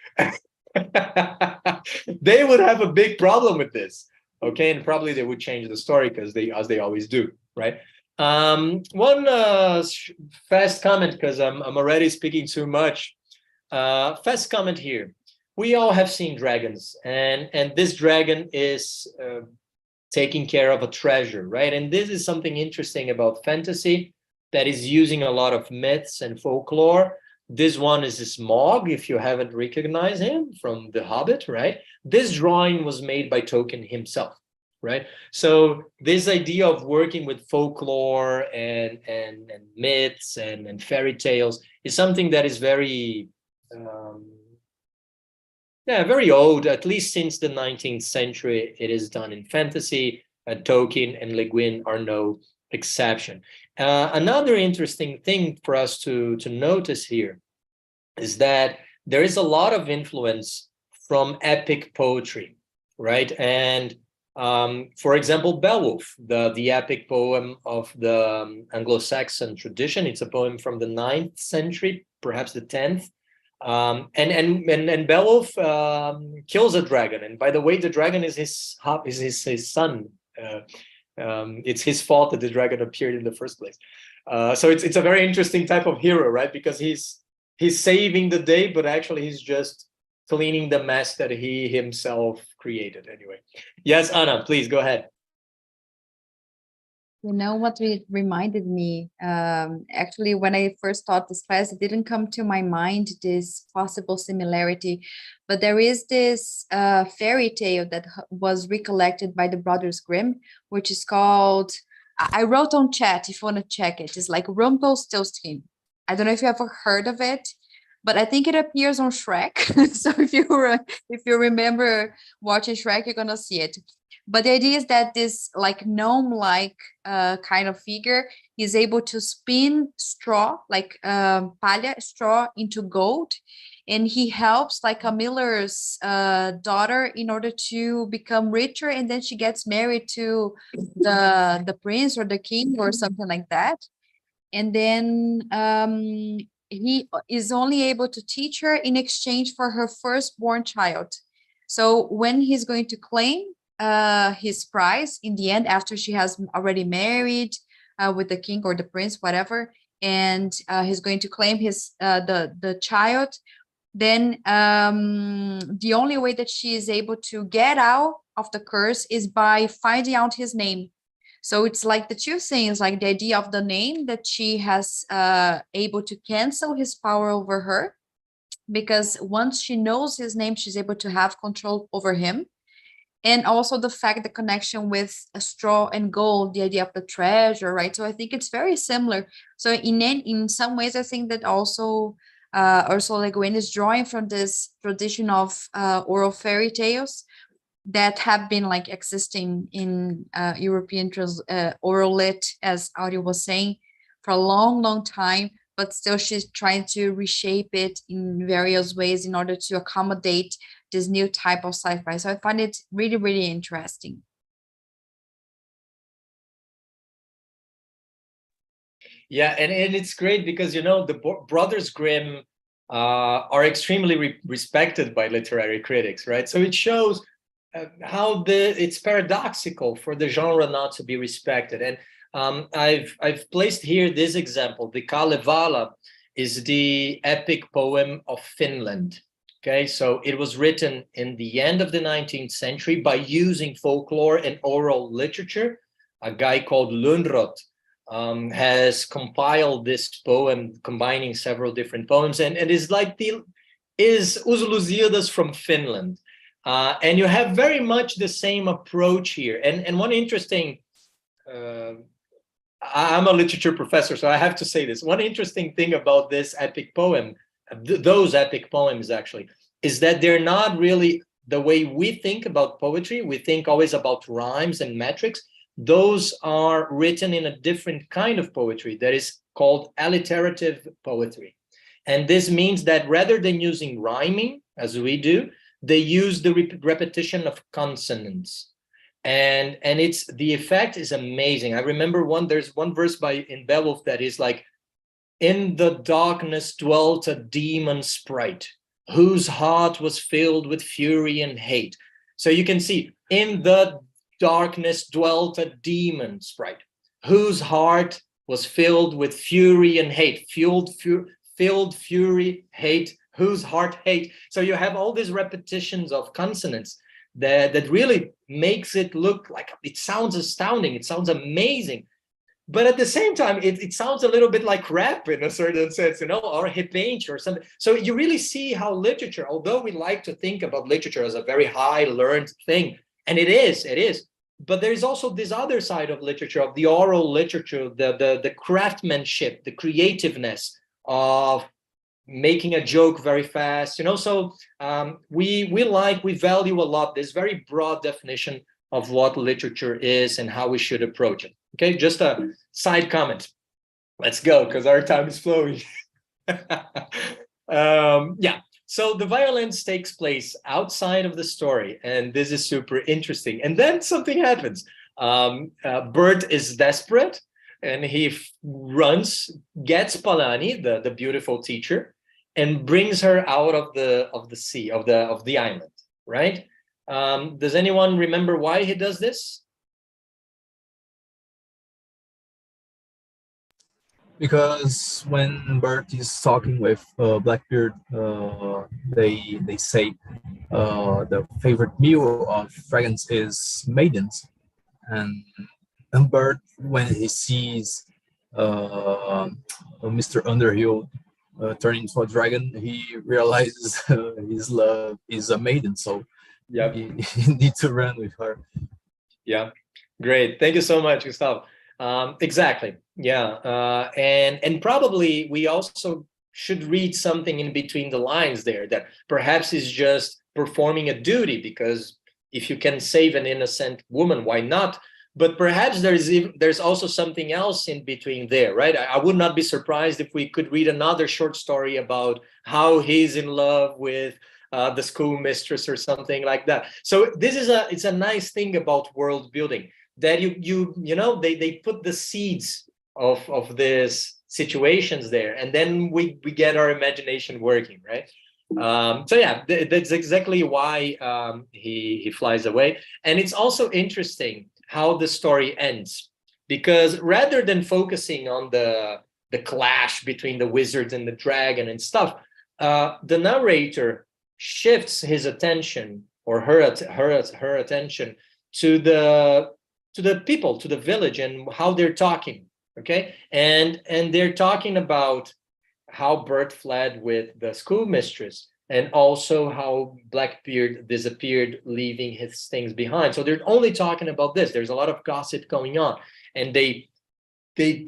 They would have a big problem with this. Okay, and probably they would change the story because as they always do, right? One fast comment, because I'm already speaking too much. Fast comment here. We all have seen dragons, and this dragon is taking care of a treasure, right? And this is something interesting about fantasy. that is using a lot of myths and folklore. This one is Smaug, if you haven't recognized him from The Hobbit, right? This drawing was made by Tolkien himself, right? So this idea of working with folklore and myths and fairy tales is something that is very, very old, at least since the 19th century. It is done in fantasy, and Tolkien and Le Guin are no exception. Another interesting thing for us to notice here is that there is a lot of influence from epic poetry, right? And for example, Beowulf, the epic poem of the Anglo-Saxon tradition. It's a poem from the 9th century, perhaps the 10th. And Beowulf kills a dragon. And by the way, the dragon is his son. It's his fault that the dragon appeared in the first place. So it's a very interesting type of hero, right? Because he's saving the day, but actually he's just cleaning the mess that he himself created. Anyway, yes, Anna, please go ahead. You know what it reminded me? Actually, when I first taught this class, it didn't come to my mind this possible similarity, but there is this fairy tale that was recollected by the Brothers Grimm, which is called, I wrote on chat if you want to check it. It's like Rumpelstiltskin. I don't know if you ever heard of it, but I think it appears on Shrek. So if you remember watching Shrek, you're gonna see it. But the idea is that this like gnome-like kind of figure is able to spin straw, like palha straw, into gold, and he helps like a miller's daughter in order to become richer, and then she gets married to the prince or the king or something like that, and then he is only able to teach her in exchange for her firstborn child. So when he's going to claim his prize in the end, after she has already married with the king or the prince, whatever, and he's going to claim his the child, then the only way that she is able to get out of the curse is by finding out his name. So it's like the two things, like the idea of the name, that she has able to cancel his power over her, because once she knows his name, she's able to have control over him. And also the fact, the connection with a straw and gold, the idea of the treasure, right? So I think it's very similar. So in some ways, I think that also Ursula Le Guin is drawing from this tradition of oral fairy tales that have been like existing in European oral lit, as Aureo was saying, for a long, long time, but still she's trying to reshape it in various ways in order to accommodate this new type of sci-fi. So I find it really, really interesting. Yeah, and it's great because, you know, the Brothers Grimm are extremely respected by literary critics, right? So it shows how it's paradoxical for the genre not to be respected. And I've placed here this example. The Kalevala is the epic poem of Finland. Okay, so it was written in the end of the 19th century by using folklore and oral literature. A guy called Lönnrot has compiled this poem, combining several different poems, and it is like is Os Lusíadas from Finland. And you have very much the same approach here. And one interesting, I'm a literature professor, so I have to say this. One interesting thing about this epic poem, those epic poems actually, is that they're not really the way we think about poetry. We think always about rhymes and metrics. Those are written in a different kind of poetry that is called alliterative poetry. And this means that rather than using rhyming, as we do, they use the repetition of consonants. And it's the effect is amazing. I remember there's one verse in Beowulf that is like, in the darkness dwelt a demon sprite, whose heart was filled with fury and hate. So you can see, in the darkness dwelt a demon sprite, whose heart was filled with fury and hate. Filled fury, hate, whose heart hate. So you have all these repetitions of consonants that really makes it look like, it sounds astounding, it sounds amazing. but at the same time, it sounds a little bit like rap in a certain sense, or repente or something. So you really see how literature, although we like to think about literature as a very high learned thing, and it is, but there's also this other side of literature, of the oral literature, the craftsmanship, the creativeness of making a joke very fast, so we value a lot this very broad definition of what literature is and how we should approach it. Okay, just a side comment. Let's go, because our time is flowing. Yeah, so the violence takes place outside of the story, and this is super interesting. And then something happens. Bert is desperate, and he runs, gets Palani, the beautiful teacher, and brings her out of the sea, of the island, right? Does anyone remember why he does this? Because when Bert is talking with Blackbeard, they say the favorite meal of dragons is maidens, and Bert, when he sees Mr. Underhill turning into a dragon, he realizes his love is a maiden, so yeah, he needs to run with her. Yeah, great. Thank you so much, Gustavo. Exactly. Yeah, and probably we also should read something in between the lines there, that perhaps is just performing a duty, because if you can save an innocent woman, why not? But perhaps there's also something else in between there, right? I would not be surprised if we could read another short story about how he's in love with the schoolmistress or something like that. So this is it's a nice thing about world building, that they put the seeds of these situations there, and then we get our imagination working, right? So yeah, that's exactly why he flies away. And it's also interesting how the story ends, because rather than focusing on the clash between the wizards and the dragon and stuff, the narrator shifts his attention, or her attention, to the people, to the village, and how they're talking. Okay, and they're talking about how Bert fled with the schoolmistress, and also how Blackbeard disappeared, leaving his things behind. So they're only talking about this. There's a lot of gossip going on, and they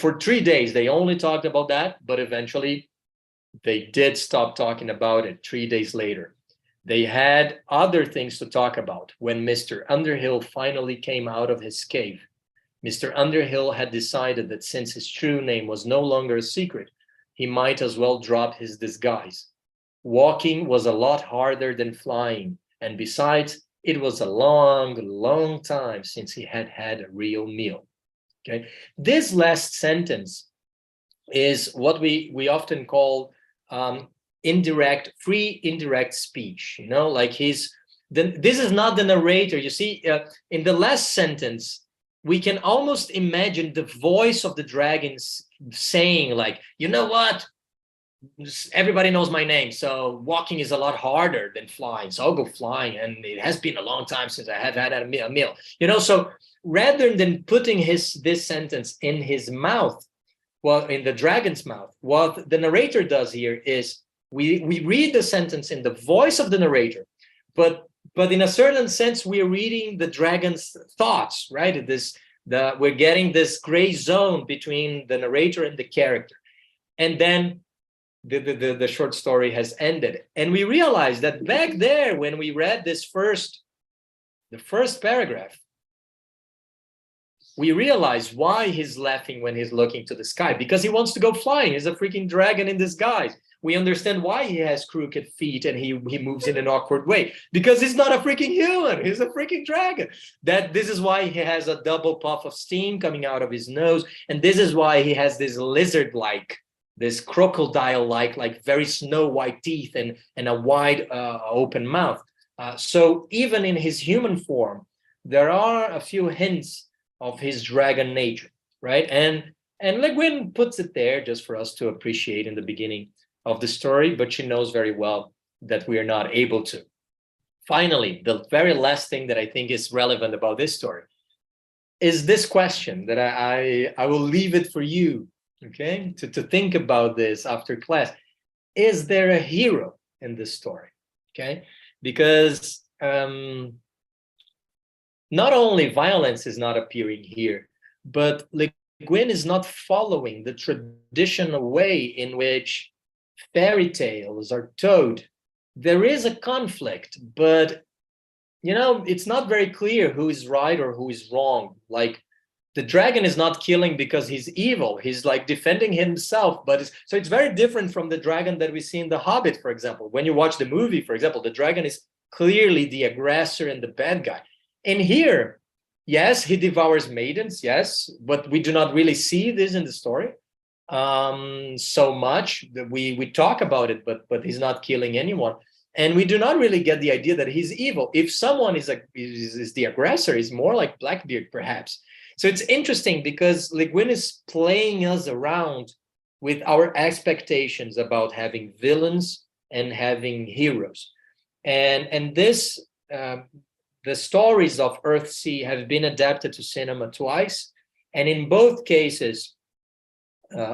for 3 days they only talked about that, but eventually they did stop talking about it 3 days later. They had other things to talk about when Mr. Underhill finally came out of his cave. Mr. Underhill had decided that since his true name was no longer a secret, he might as well drop his disguise. Walking was a lot harder than flying, and besides, it was a long, long time since he had had a real meal. Okay, this last sentence is what we often call free indirect speech. Like this is not the narrator. You see, in the last sentence, we can almost imagine the voice of the dragons saying, like, you know what? Everybody knows my name, so walking is a lot harder than flying, so I'll go flying, and it has been a long time since I have had a meal. So rather than putting this sentence in his mouth, well, in the dragon's mouth, what the narrator does here is we read the sentence in the voice of the narrator, but in a certain sense, we're reading the dragon's thoughts, right? We're getting this gray zone between the narrator and the character. And then the short story has ended. And we realize that back there, when we read the first paragraph, we realize why he's laughing when he's looking to the sky, because he wants to go flying. He's a freaking dragon in disguise. We understand why he has crooked feet and he moves in an awkward way, because he's not a freaking human. He's a freaking dragon. This is why he has a double puff of steam coming out of his nose. And this is why he has this lizard-like, this crocodile-like, like very snow white teeth and a wide open mouth. So even in his human form, there are a few hints of his dragon nature, right? And Le Guin puts it there just for us to appreciate in the beginning of the story, but she knows very well that we are not able to. Finally, the very last thing that I think is relevant about this story is this question that I will leave it for you, okay, to think about this after class. Is there a hero in this story? Okay, because not only violence is not appearing here, but Le Guin is not following the traditional way in which fairy tales are told. There is a conflict, but it's not very clear who is right or who is wrong. Like, the dragon is not killing because he's evil. He's like defending himself, but so it's very different from the dragon that we see in The Hobbit, for example. When you watch the movie, for example, the dragon is clearly the aggressor and the bad guy. And here, yes, he devours maidens, yes, but we do not really see this in the story so much. We talk about it, but he's not killing anyone. And we do not really get the idea that he's evil. If someone is the aggressor, is more like Blackbeard, perhaps. So it's interesting because Le Guin is playing us around with our expectations about having villains and having heroes. And this, the stories of Earthsea have been adapted to cinema twice. And in both cases,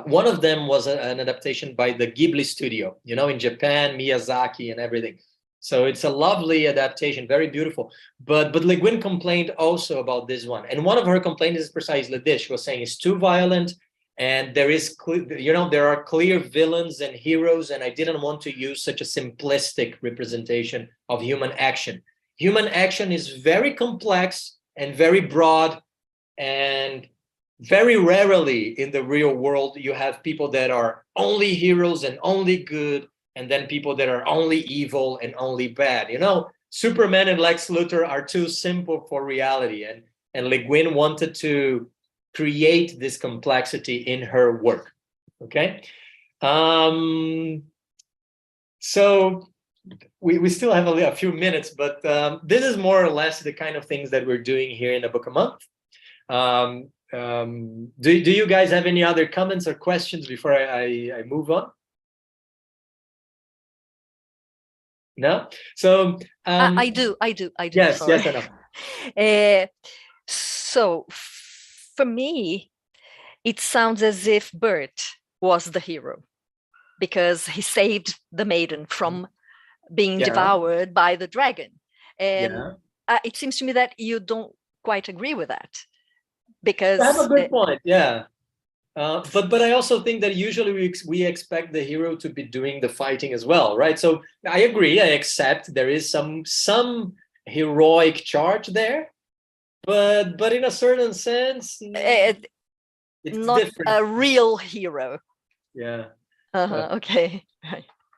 one of them was an adaptation by the Ghibli studio, in Japan, Miyazaki and everything. So it's a lovely adaptation, very beautiful. But Le Guin complained also about this one. And one of her complaints is precisely this. She was saying it's too violent, and there are clear villains and heroes, and I didn't want to use such a simplistic representation of human action. Human action is very complex and very broad, and very rarely in the real world you have people that are only heroes and only good, and then people that are only evil and only bad. Superman and Lex Luthor are too simple for reality, and Le Guin wanted to create this complexity in her work. Okay, so we still have a few minutes, but this is more or less the kind of things that we're doing here in the Book a Month. Do you guys have any other comments or questions before I move on? No? So I do. Yes, sorry. yes, I know. So for me, it sounds as if Bert was the hero because he saved the maiden from being devoured by the dragon. And it seems to me that you don't quite agree with that. Because I have a good point, yeah. But I also think that usually we expect the hero to be doing the fighting as well, right? So I agree, I accept there is some heroic charge there, but in a certain sense, it's not different. A real hero. Yeah. Okay.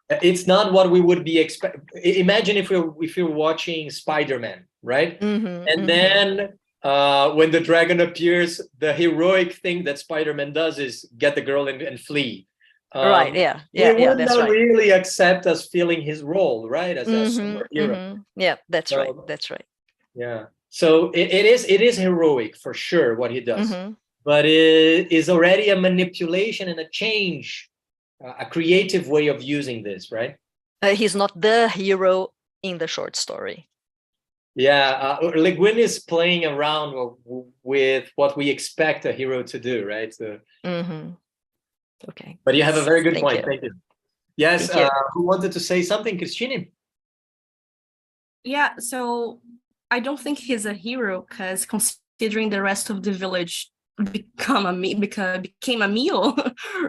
It's not what we would be expect. Imagine if you're watching Spider-Man, right? Then when the dragon appears, the heroic thing that Spider-Man does is get the girl and flee. Right, yeah, would that's not right. really accept us feeling his role, right, as a superhero. Yeah, that's right. That's right. Yeah. So it is heroic for sure what he does, but it is already a manipulation and a change, a creative way of using this, right? He's not the hero in the short story. Yeah, Le Guin is playing around with what we expect a hero to do, right? So, okay. But you have a very good point. You. Thank you. Yes, Thank you. Who wanted to say something, Christine? Yeah, so I don't think he's a hero because considering the rest of the village became a meal,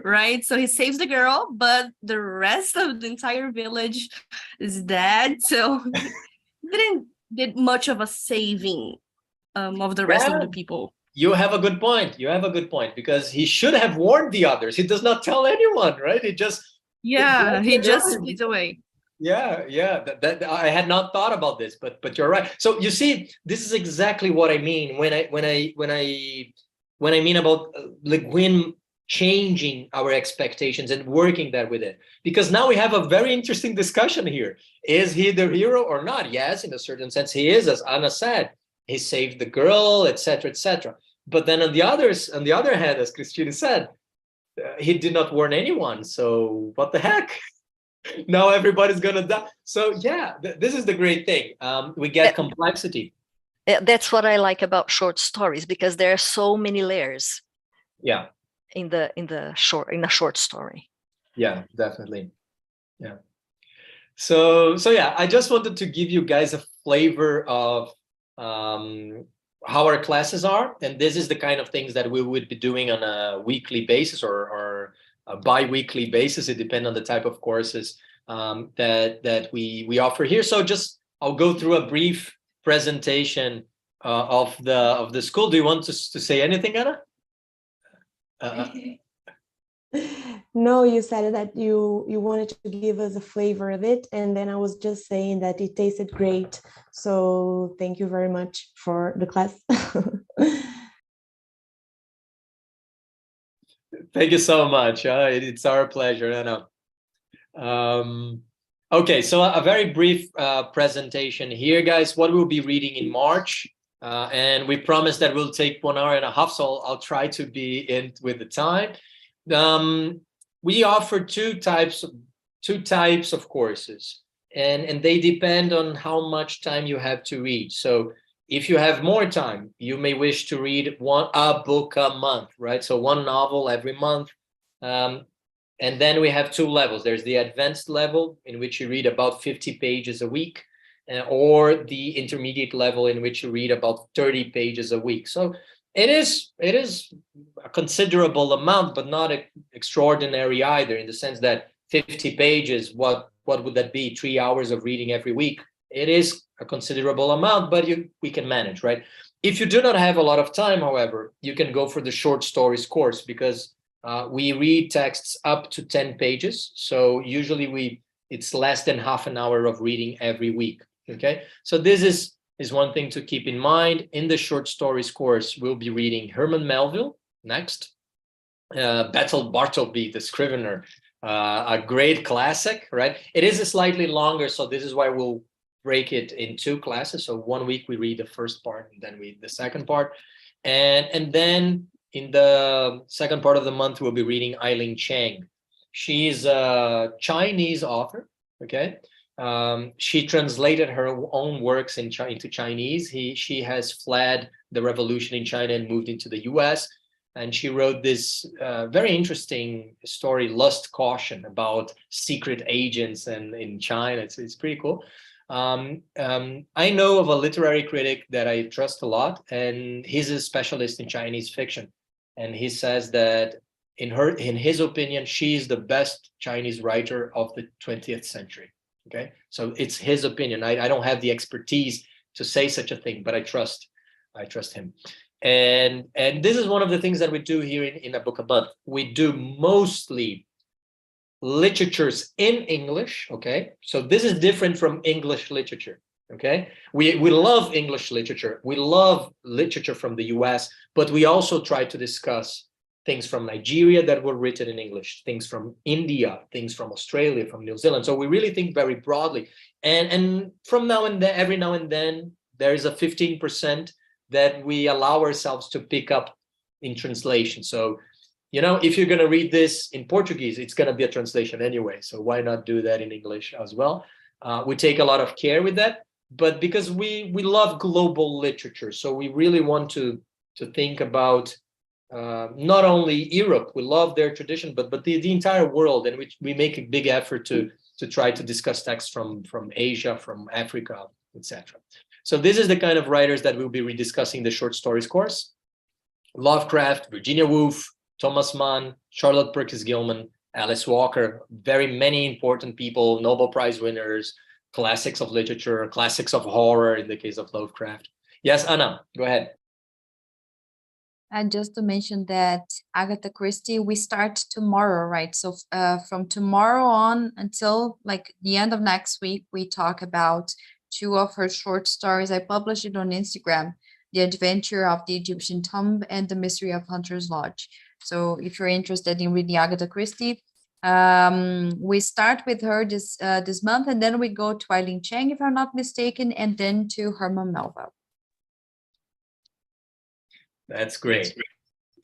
right? So he saves the girl, but the rest of the entire village is dead. So he didn't get much of a saving of the rest of the people. You have a good point. You have a good point, because he should have warned the others. He does not tell anyone, right? He just flees away. Yeah. That I had not thought about this, but you're right. So you see, this is exactly what I mean when I mean about Le Guin changing our expectations and working that with it. Because now we have a very interesting discussion here. Is he the hero or not? Yes, in a certain sense he is, as Anna said. He saved the girl, etc., etc. But then on the other hand, as Christine said, he did not warn anyone. So what the heck? Now everybody's gonna die. So yeah, this is the great thing. We get complexity. That's what I like about short stories, because there are so many layers. Yeah. In a short story. Yeah, definitely. Yeah. So yeah, I just wanted to give you guys a flavor of how our classes are, and this is the kind of things that we would be doing on a weekly basis or a bi-weekly basis. It depends on the type of courses that we offer here. So I'll go through a brief presentation of the school. Do you want to say anything, Anna? No, you said that you wanted to give us a flavor of it, and then I was just saying that it tasted great. So thank you very much for the class. Thank you so much. It's our pleasure, Anna. Okay, so a very brief presentation here, guys. What we'll be reading in March, and we promise that we'll take 1 hour and a half, so I'll try to be in with the time. We offer two types of courses, and they depend on how much time you have to read. So if you have more time, you may wish to read a book a month, right? So one novel every month. And then we have two levels. There's the advanced level, in which you read about 50 pages a week, or the intermediate level, in which you read about 30 pages a week. So it is a considerable amount, but not extraordinary either, in the sense that 50 pages, what would that be? 3 hours of reading every week. It is a considerable amount, but we can manage, right? If you do not have a lot of time, however, you can go for the short stories course, because we read texts up to 10 pages. So usually it's less than half an hour of reading every week. Okay, so this is one thing to keep in mind. In the short stories course, we'll be reading Herman Melville next, Bertolt Bartleby, the Scrivener, a great classic, right? It is a slightly longer, so this is why we'll break it in two classes. So 1 week we read the first part, and then read the second part, and then in the second part of the month we'll be reading Eileen Chang. She's a Chinese author. Okay. She translated her own works into Chinese. She has fled the revolution in China and moved into the US. And she wrote this very interesting story, Lust Caution, about secret agents in China. It's pretty cool. I know of a literary critic that I trust a lot, and he's a specialist in Chinese fiction. And he says that in his opinion, she's the best Chinese writer of the 20th century. Okay, so it's his opinion. I don't have the expertise to say such a thing, but I trust him. And this is one of the things that we do here in A Book a Month. We do mostly literatures in English. Okay, so this is different from English literature. Okay, we love English literature. We love literature from the US, but we also try to discuss things from Nigeria that were written in English, things from India, things from Australia, from New Zealand. So we really think very broadly. And from now and then, every now and then, there is a 15% that we allow ourselves to pick up in translation. So, you know, if you're going to read this in Portuguese, it's going to be a translation anyway. So why not do that in English as well? We take a lot of care with that, but because we love global literature, so we really want to think about not only Europe, we love their tradition, but the entire world, and we make a big effort to try to discuss texts from Asia, from Africa, etc. So this is the kind of writers that we'll be rediscussing the short stories course: Lovecraft, Virginia Woolf, Thomas Mann, Charlotte Perkins Gilman, Alice Walker, very many important people, Nobel Prize winners, classics of literature, classics of horror in the case of Lovecraft. Yes, Anna, go ahead. And just to mention that Agatha Christie, we start tomorrow, right? So from tomorrow on until like the end of next week, we talk about 2 of her short stories. I published it on Instagram: The Adventure of the Egyptian Tomb and The Mystery of Hunter's Lodge. So if you're interested in reading Agatha Christie, we start with her this month, and then we go to Eileen Chang, if I'm not mistaken, and then to Herman Melville. That's great.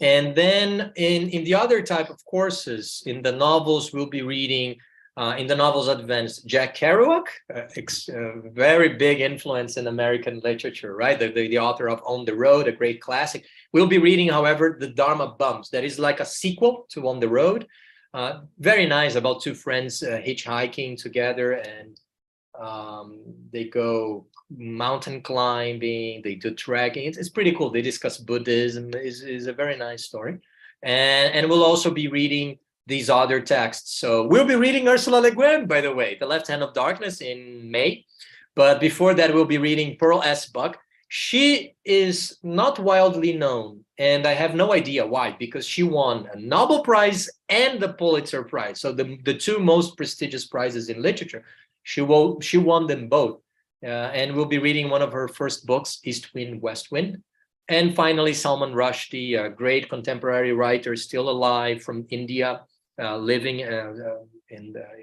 And then in the other type of courses, in the novels, we'll be reading In the novels advance, Jack Kerouac, very big influence in American literature, right? The author of On the Road, a great classic. We'll be reading, however, The Dharma Bums. That is like a sequel to On the Road. Very nice, about two friends hitchhiking together, and they go mountain climbing, they do trekking. It's pretty cool. They discuss Buddhism. Is a very nice story. And we'll also be reading these other texts. So we'll be reading Ursula Le Guin, by the way, The Left Hand of Darkness in May. But before that, we'll be reading Pearl S. Buck. She is not widely known, and I have no idea why, because she won a Nobel Prize and the Pulitzer Prize. So the two most prestigious prizes in literature. She won them both. And we'll be reading one of her first books, East Wind, West Wind. And finally, Salman Rushdie, a great contemporary writer, still alive, from India, living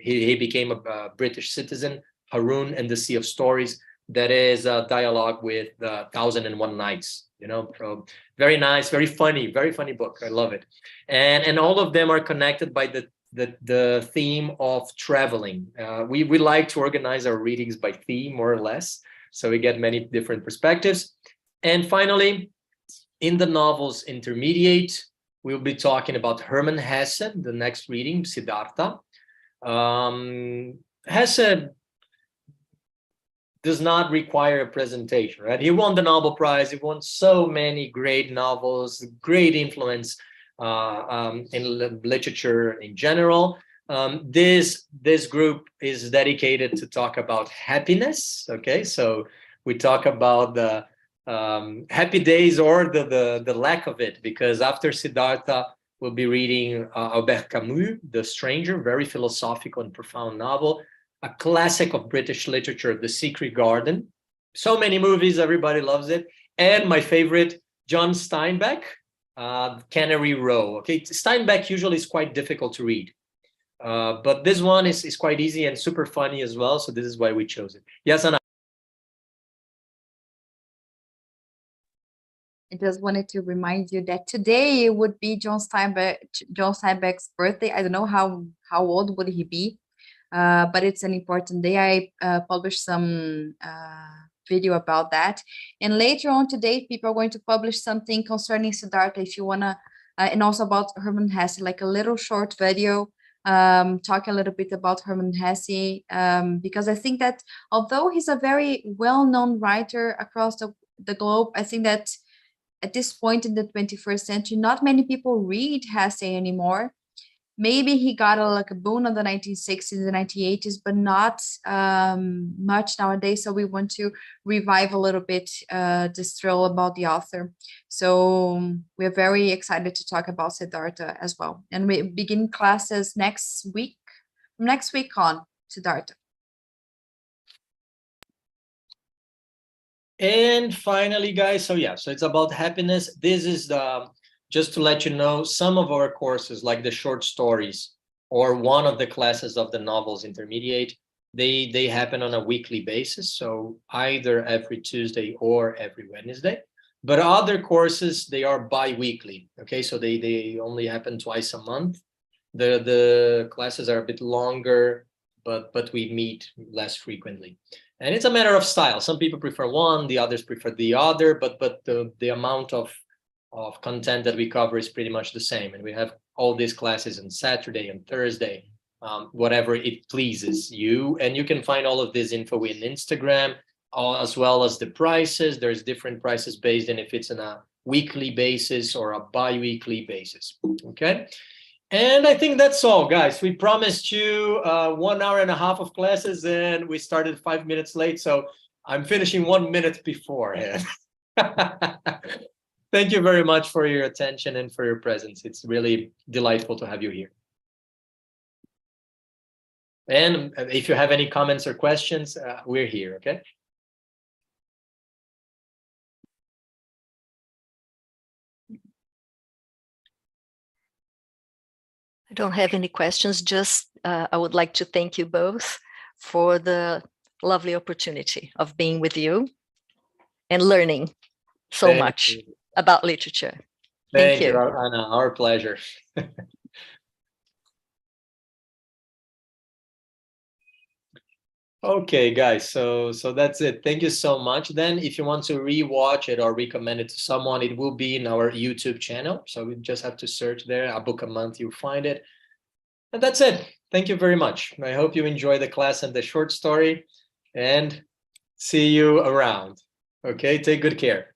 he became a British citizen. Haroun and the Sea of Stories. That is a dialogue with 1001 Nights. You know, so very nice, very funny book. I love it. And all of them are connected by the theme of traveling. We like to organize our readings by theme, more or less, so we get many different perspectives. And finally, in the novels intermediate, we'll be talking about Hermann Hesse, the next reading, Siddhartha. Hesse does not require a presentation, right? He won the Nobel Prize. He won so many great novels, great influence in literature in general. This group is dedicated to talk about happiness. Okay, so we talk about the happy days or the lack of it, because after Siddhartha, we'll be reading Albert Camus, The Stranger, very philosophical and profound novel, a classic of British literature, The Secret Garden. So many movies, everybody loves it. And my favorite, John Steinbeck, Cannery Row. Okay, Steinbeck usually is quite difficult to read, but this one is quite easy and super funny as well. So this is why we chose it. Yes, Anna. I just wanted to remind you that today would be John Steinbeck's birthday. I don't know how old would he be, but it's an important day. I published some video about that, and later on today, people are going to publish something concerning Siddhartha. If you wanna, and also about Hermann Hesse, like a little short video, talk a little bit about Hermann Hesse, because I think that although he's a very well-known writer across the globe, I think that at this point in the 21st century, not many people read Hesse anymore. Maybe he got a boon in the 1960s and 1980s, but not much nowadays. So we want to revive a little bit this thrill about the author. So we're very excited to talk about Siddhartha as well. And we begin classes next week, from next week on, Siddhartha. And finally, guys, so it's about happiness. This is just to let you know, some of our courses, like the short stories or one of the classes of the novels intermediate, they happen on a weekly basis. So either every Tuesday or every Wednesday. But other courses, they are bi-weekly. Okay, so they only happen twice a month. The classes are a bit longer, but we meet less frequently. And it's a matter of style. Some people prefer one, the others prefer the other, but the amount of content that we cover is pretty much the same. And we have all these classes on Saturday and Thursday, whatever it pleases you. And you can find all of this info in Instagram, as well as the prices. There's different prices based on if it's on a weekly basis or a bi-weekly basis. Okay. And I think that's all, guys. We promised you 1 hour and a half of classes, and we started 5 minutes late. So I'm finishing 1 minute beforehand. Thank you very much for your attention and for your presence. It's really delightful to have you here. And if you have any comments or questions, we're here, okay? I don't have any questions, just I would like to thank you both for the lovely opportunity of being with you and learning so much about literature. Thank you. Anna, our pleasure. Okay, guys, so that's it. Thank you so much. Then if you want to rewatch it or recommend it to someone, it will be in our YouTube channel. So we just have to search there, A Book a Month, you'll find it. And that's it. Thank you very much. I hope you enjoy the class and the short story, and see you around. Okay, take good care.